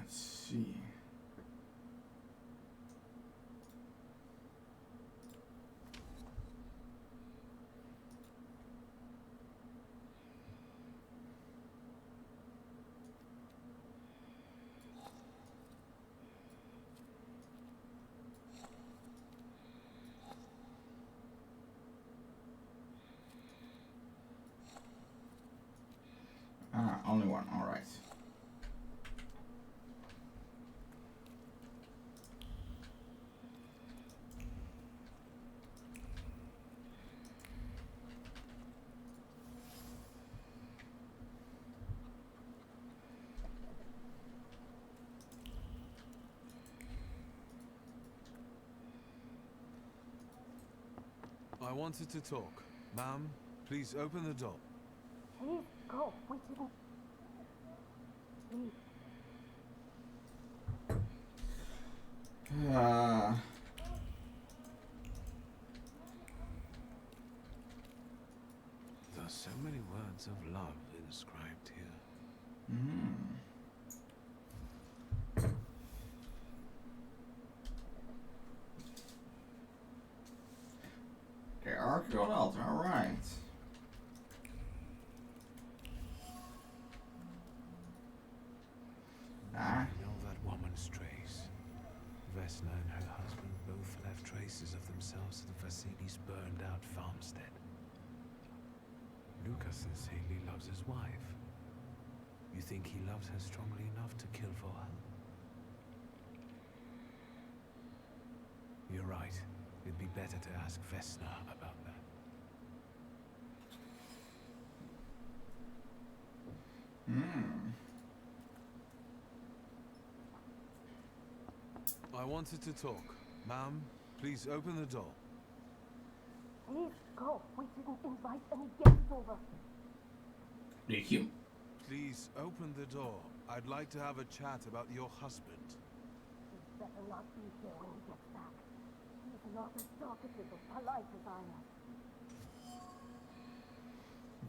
Let's see. Only one, alright. I wanted to talk. Ma'am, please open the door. Please go. We didn't. Please. There's so many words of love inscribed here. The Archaeologist, alright. I know that woman's trace. Vesna and her husband both left traces of themselves at the Vasilis' burned out farmstead. Lucas sincerely loves his wife. You think he loves her strongly enough to kill for her? You're right. It'd be better to ask Vesna about that. I wanted to talk. Ma'am, please open the door. Please go. We didn't invite any guests over. Thank you. Please open the door. I'd like to have a chat about your husband. He'd better not be here when he gets back. He's not as talkative or polite as I am.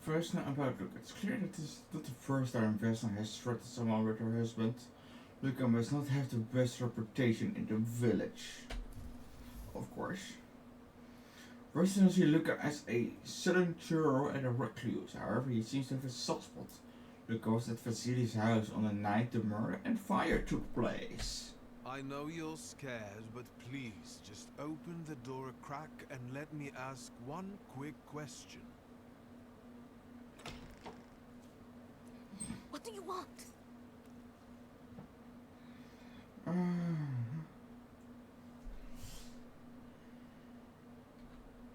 Vesna about Luca. It's clear that this is not the first time Vesna has threatened someone with her husband. Luca must not have the best reputation in the village. Of course. Vesna sees Luca as a sullen churl and a recluse. However, he seems to have a soft spot. Luca was at Vasili's house on the night the murder and fire took place. I know you're scared, but please just open the door a crack and let me ask one quick question. What do you want?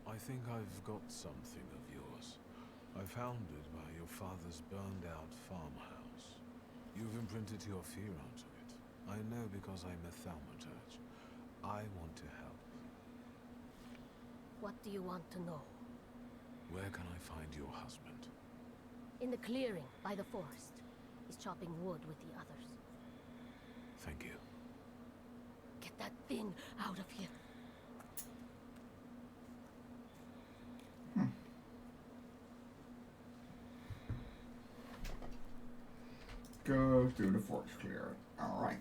I think I've got something of yours. I found it by your father's burned-out farmhouse. You've imprinted your fear onto it. I know because I'm a Thaumaturge. I want to help. What do you want to know? Where can I find your husband? In the clearing by the forest. He's chopping wood with the others. Thank you. Get that thing out of here. Go through the forest clear. Alright.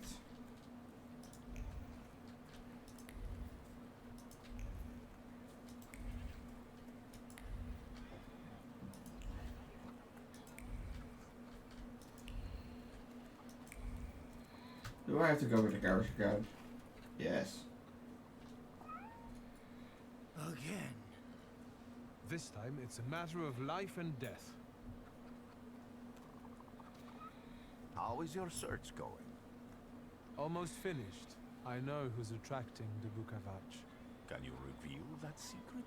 Do I have to go with the garage again? Yes. Again. This time it's a matter of life and death. How is your search going? Almost finished. I know who's attracting the Bukavach. Can you reveal that secret?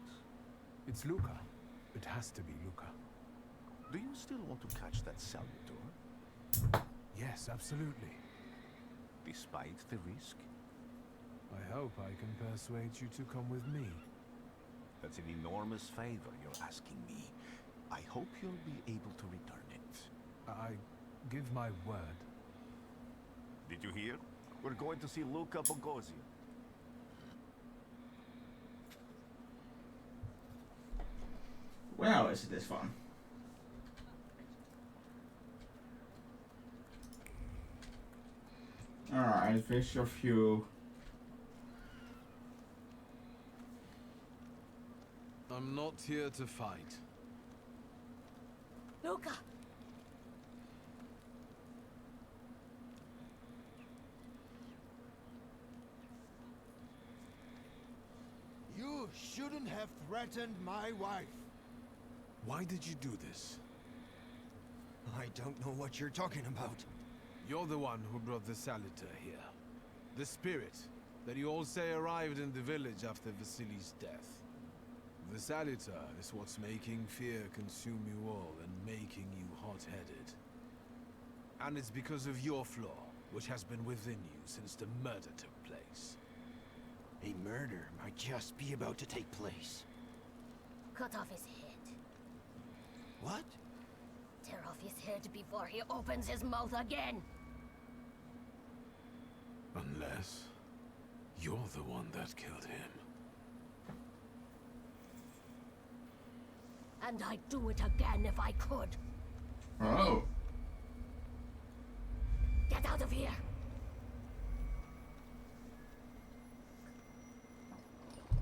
It's Luca. It has to be Luca. Do you still want to catch that Thaumaturge? Yes, absolutely. Despite the risk? I hope I can persuade you to come with me. That's an enormous favor you're asking me. I hope you'll be able to return it. I give my word. Did you hear? We're going to see Luca Bogosian. Well, isn't this fun? Alright, fish a few. I'm not here to fight. Luca! You shouldn't have threatened my wife. Why did you do this? I don't know what you're talking about. You're the one who brought the Saliter here. The spirit that you all say arrived in the village after Vasily's death. The Saliter is what's making fear consume you all and making you hot-headed. And it's because of your flaw, which has been within you since the murder took place. A murder might just be about to take place. Cut off his head. What? Tear off his head before he opens his mouth again. Unless you're the one that killed him. And I'd do it again if I could. Oh. Get out of here!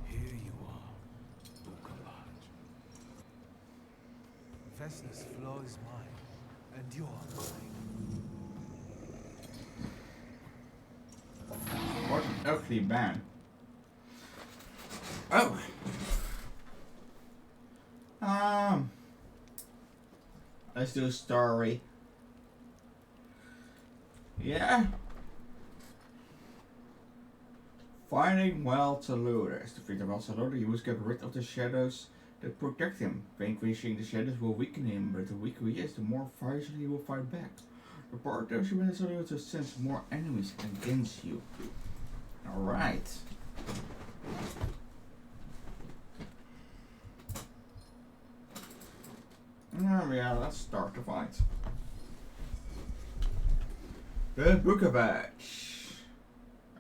Here you are, Bukalaj. Vesna's flaw is mine, and you're mine. What an ugly man. Oh. Let's do a story. Yeah. Finding Well-to-Looters. To defeat the Well-to-Looter, you must get rid of the shadows that protect him. Vanquishing the shadows will weaken him, but the weaker he is, the more fiercely he will fight back. The part of you to sense more enemies against you. Alright. Yeah, let's start the fight. The Bukavach.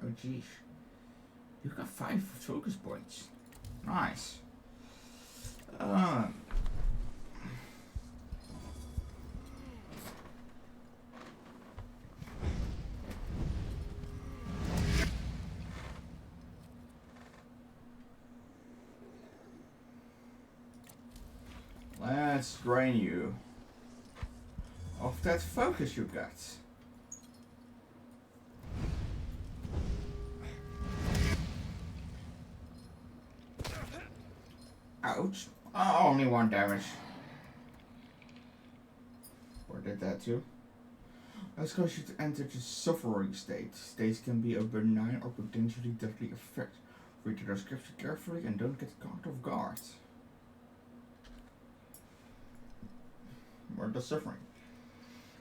Oh jeez. You've got 5 focus points. Nice. Let's drain you of that focus you got. Ouch. Oh, only 1 damage. Or did that too? Let's go should enter the suffering state. States can be a benign or potentially deadly effect. Read the description carefully and don't get caught off guard. Where the suffering.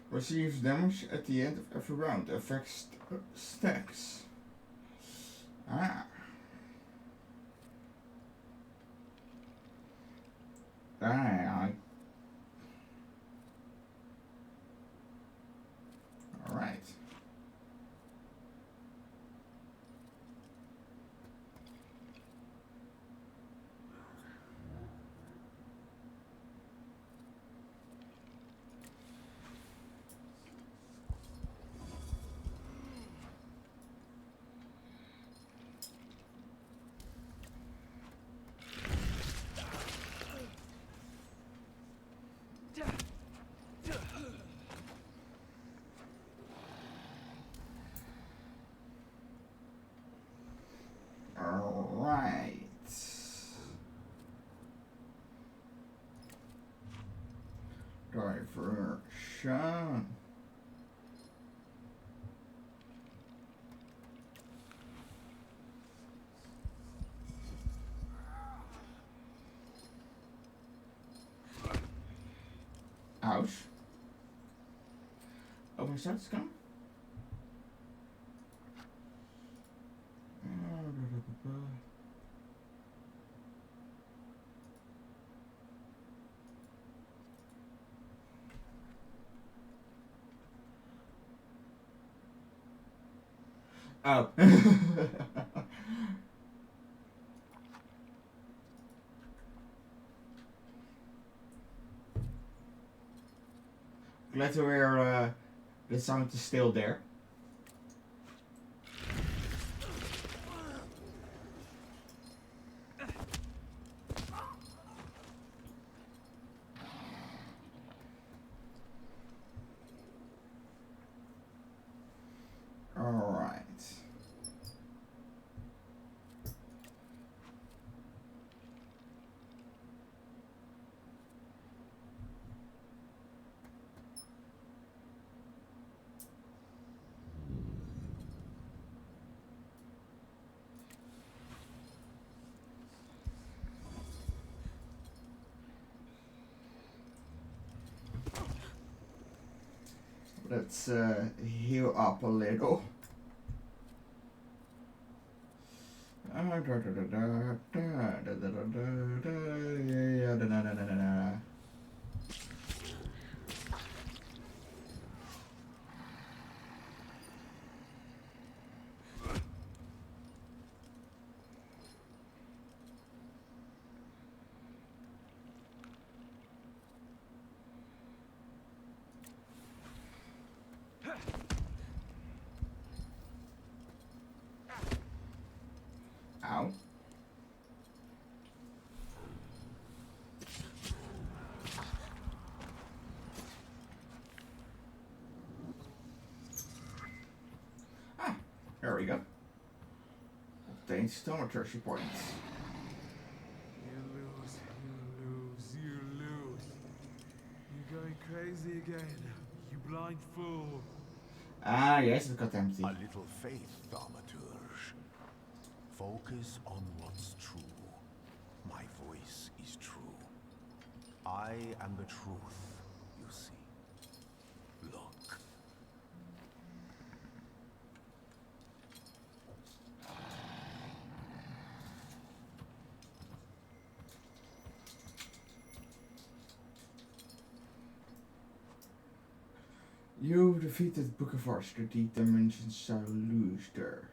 Receives damage at the end of every round. Affects stacks. Ah. Alright. Alright. Diversion. Ouch. Oh, my shot's gone? Oh. Glad to hear the sound is still there. Alright. Let's heal up a little. Ow. Ah, there we go. Obtained Thaumaturge points. You lose, you lose. You're going crazy again, you blind fool. Ah, yes, it got empty. A little faith, Thaumaturge. Focus on what's true. My voice is true. I am the truth, you see. Look. You defeated Book of Arts, the Dimension Saluster.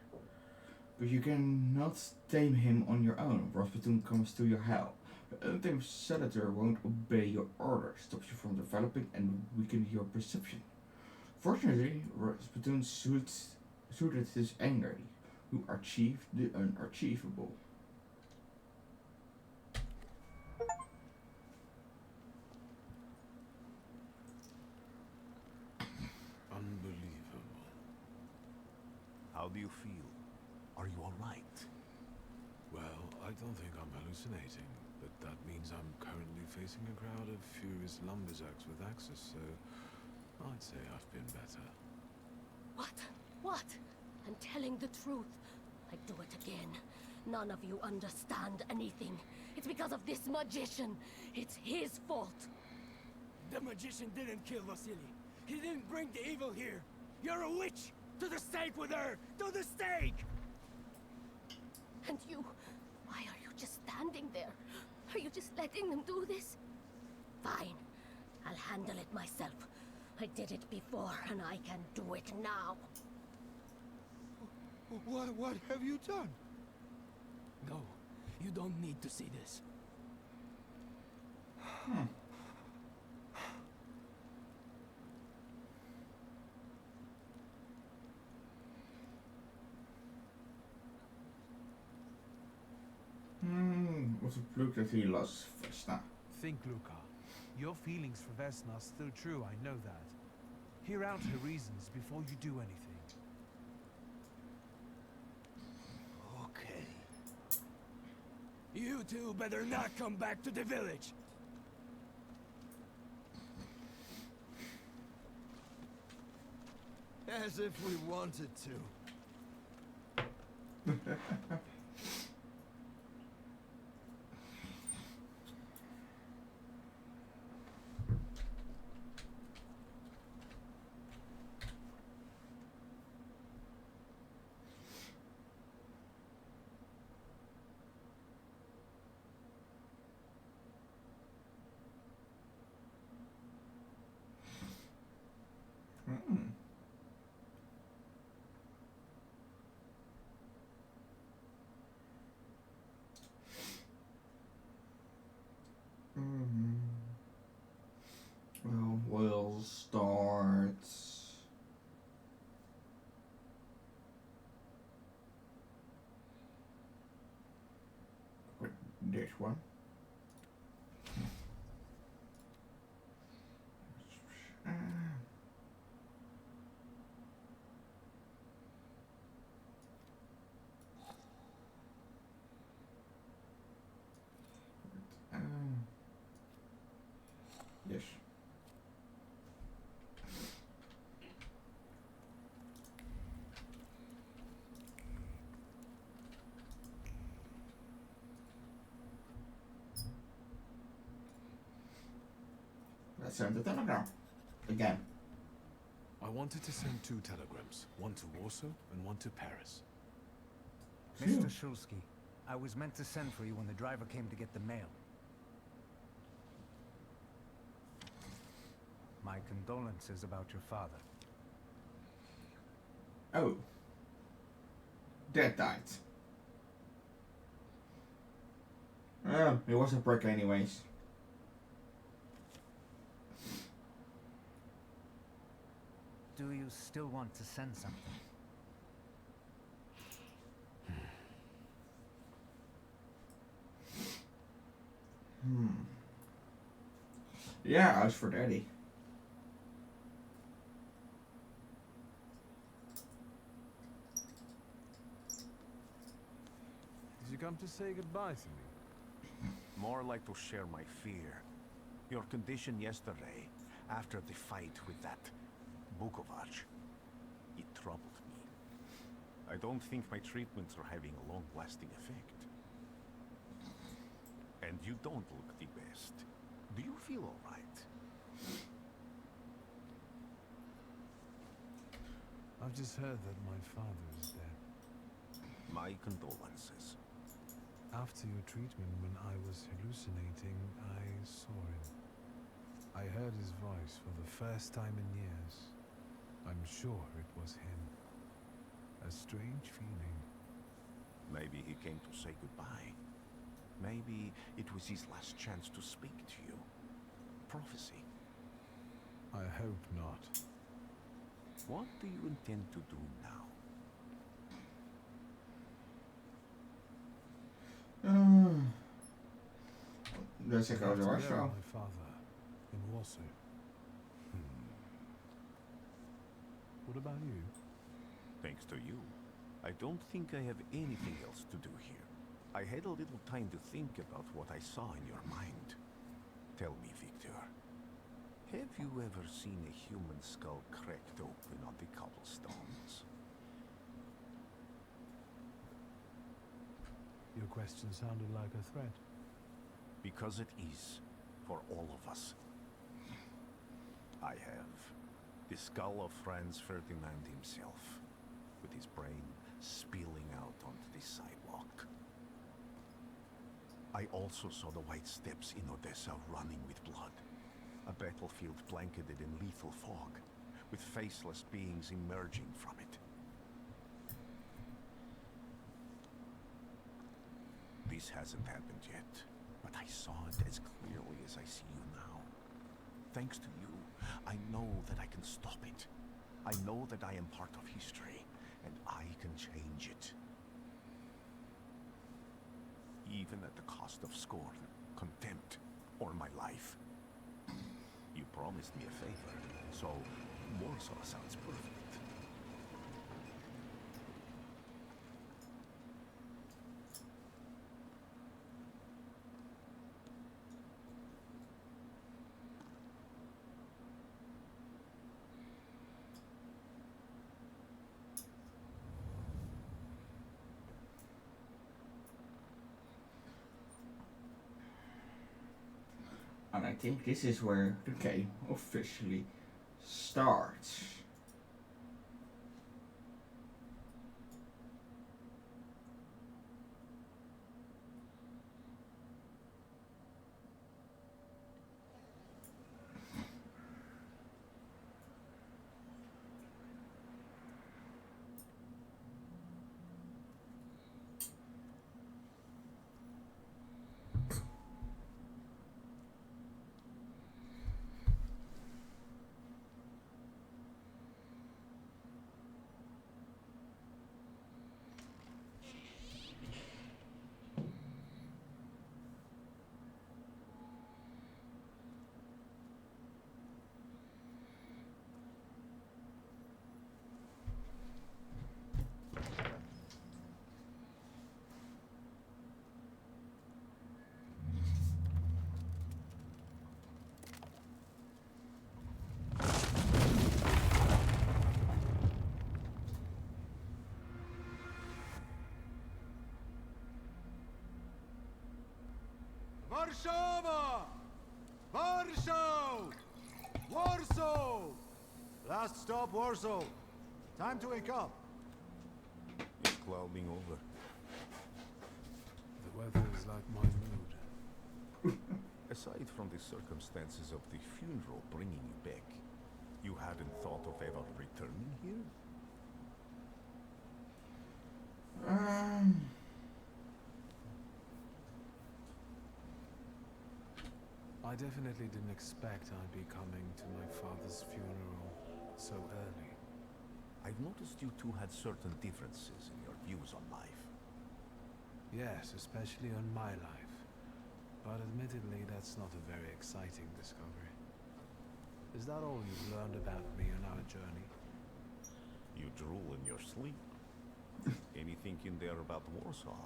But you cannot tame him on your own. Rasputin comes to your help. The untamed senator won't obey your orders, stops you from developing and weakens your perception. Fortunately, Rasputin suited his anger, who achieved the unachievable. Unbelievable. How do you feel? Are you alright? Well, I don't think I'm hallucinating, but that means I'm currently facing a crowd of furious lumberjacks with axes, so I'd say I've been better. What? What? I'm telling the truth. I do it again. None of you understand anything. It's because of this magician. It's his fault. The magician didn't kill Vasily. He didn't bring the evil here. You're a witch! To the stake with her! To the stake! And you... why are you just standing there? Are you just letting them do this? Fine. I'll handle it myself. I did it before, and I can do it now. What have you done? No, you don't need to see this. Wat een pluk dat hij las Vesna. Think, Luca. Your feelings for Vesna are still true, I know that. Hear out her reasons before you do anything. Okay. You two better not come back to the village. As if we wanted to. Well, we'll start with this one. Yes. Let's send the telegram. Again. I wanted to send 2 telegrams, one to Warsaw and one to Paris. Mr. Shulsky, I was meant to send for you when the driver came to get the mail. My condolences about your father. Oh. Dad died. Oh, he was a prick anyways. Do you still want to send something? Yeah, I was for Daddy. Did you come to say goodbye to me? More like to share my fear. Your condition yesterday, after the fight with that Bukovac, it troubled me. I don't think my treatments are having a long-lasting effect. And you don't look the best. Do you feel all right? I've just heard that my father is dead. My condolences. After your treatment, when I was hallucinating, I saw him. I heard his voice for the first time in years. I'm sure it was him. A strange feeling. Maybe he came to say goodbye. Maybe it was his last chance to speak to you. Prophecy. I hope not. What do you intend to do now? Dan zeg ik ook de Warschau. My father in Warsaw. What about you? Thanks to you, I don't think I have anything else to do here. I had a little time to think about what I saw in your mind. Tell me, Victor, Have you ever seen a human skull cracked open on the cobblestones? Your question sounded like a threat. Because it is, for all of us. I have the skull of Franz Ferdinand himself, with his brain spilling out onto the sidewalk. I also saw the white steps in Odessa running with blood. A battlefield blanketed in lethal fog, with faceless beings emerging from it. This hasn't happened yet, but I saw it as clearly as I see you now. Thanks to you, I know that I can stop it. I know that I am part of history, and I can change it. Even at the cost of scorn, contempt, or my life. You promised me a favor, so Warsaw sounds perfect. And I think this is where the game officially starts. Warszawa! Warsaw! Warsaw! Last stop, Warsaw. Time to wake up. It's clouding over. The weather is like my mood. Aside from the circumstances of the funeral bringing you back, you hadn't thought of ever returning here? I definitely didn't expect I'd be coming to my father's funeral so early. I've noticed you two had certain differences in your views on life. Yes, especially on my life. But admittedly, that's not a very exciting discovery. Is that all you've learned about me on our journey? You drool in your sleep. Anything in there about Warsaw?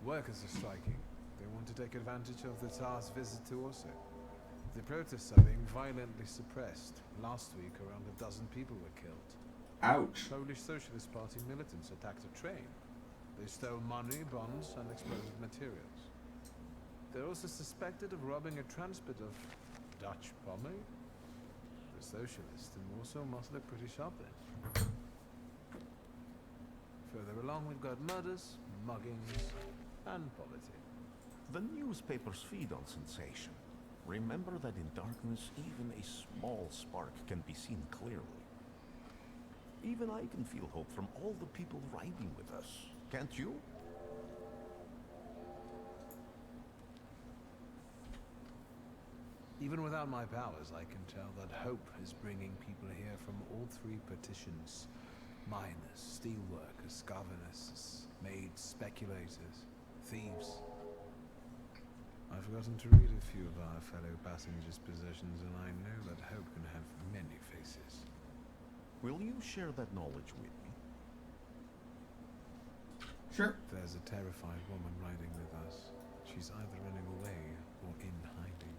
Workers are striking. They want to take advantage of the Tsar's visit to Warsaw. The protests are being violently suppressed. Last week, around a dozen people were killed. Ouch. Polish Socialist Party militants attacked a train. They stole money, bonds, and explosive materials. They're also suspected of robbing a transport of Dutch pomade. The socialists in Warsaw must look pretty sharp then. Further along, we've got murders, muggings, and politics. The newspapers feed on sensation. Remember that in darkness, even a small spark can be seen clearly. Even I can feel hope from all the people riding with us. Can't you? Even without my powers, I can tell that hope is bringing people here from all three petitions. Miners, steelworkers, governesses, maids, speculators, thieves. I've forgotten to read a few of our fellow passengers' possessions, and I know that hope can have many faces. Will you share that knowledge with me? Sure. There's a terrified woman riding with us. She's either running away or in hiding.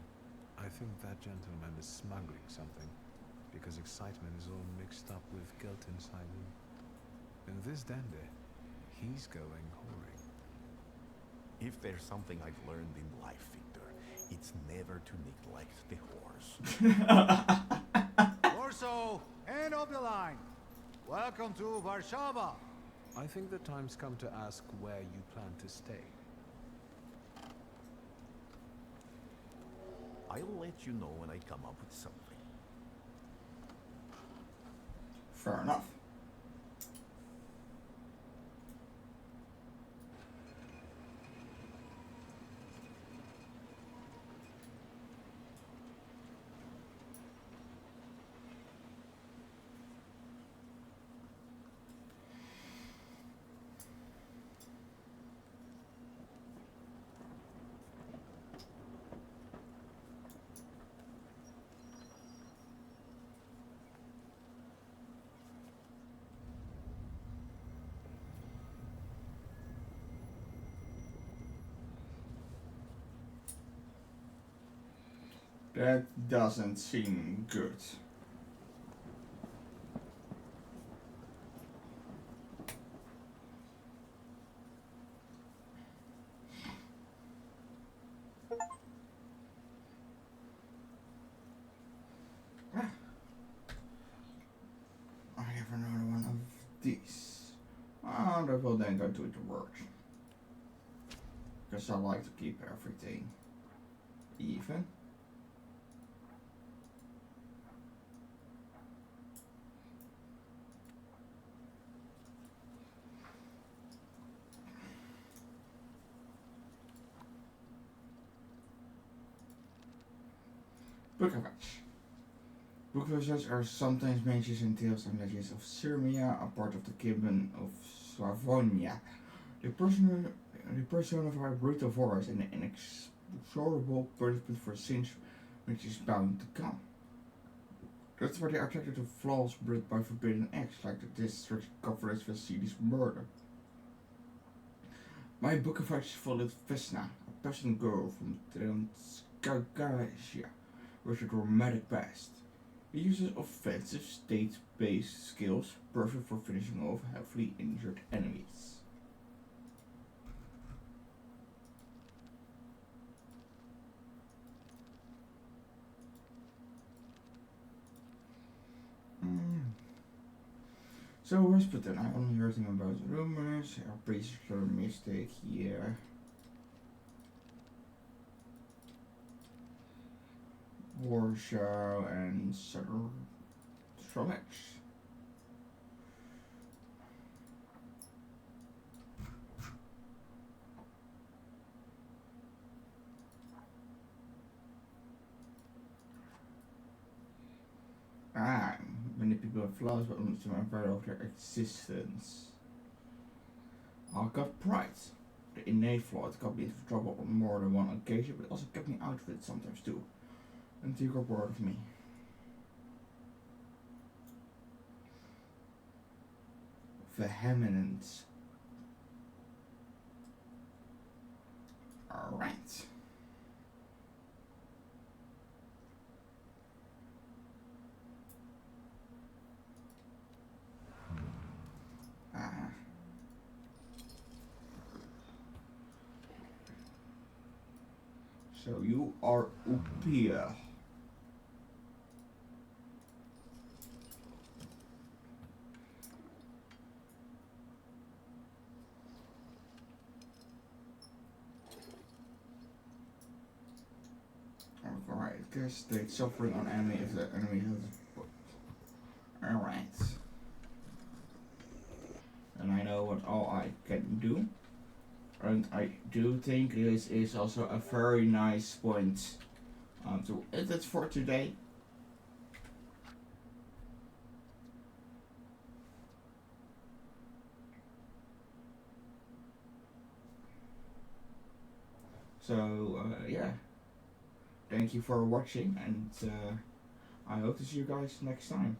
I think that gentleman is smuggling something, because excitement is all mixed up with guilt inside him. And this dandy, he's going whoring. If there's something I've learned in life, Victor, it's never to neglect the horse. Orso, end of the line. Welcome to Warsaw. I think the time's come to ask where you plan to stay. I'll let you know when I come up with something. Fair enough. That doesn't seem good. I have another one of these. And I will then go to the work. Because I like to keep everything even. Book of Edge. Book of Edge are sometimes mentioned in tales and legends of Sirmia, a part of the kingdom of Slavonia. The personified brutal force and the inexorable punishment for sins which is bound to come. That's why they are attracted to flaws bred by forbidden acts, like the district coverage Vasilis' murder. My Book of Edge followed Vesna, a peasant girl from Transcaucasia, with a dramatic past. It uses offensive state-based skills, perfect for finishing off heavily injured enemies. So Rasputin, I only heard him about rumors, a pretty sure mistake here. Warsaw and Stromich. Many people have flaws but only some are proud of their existence. I got pride. The innate flaw it got me into trouble on more than one occasion, but also kept me out of it sometimes too. Until you got bored of me. Vehemence. Alright. So you are Upia. Alright, guess state suffering on enemy if the enemy has. Alright. And I know what all I can do. And I do think this is also a very nice point to end it for today. So yeah, thank you for watching, and I hope to see you guys next time.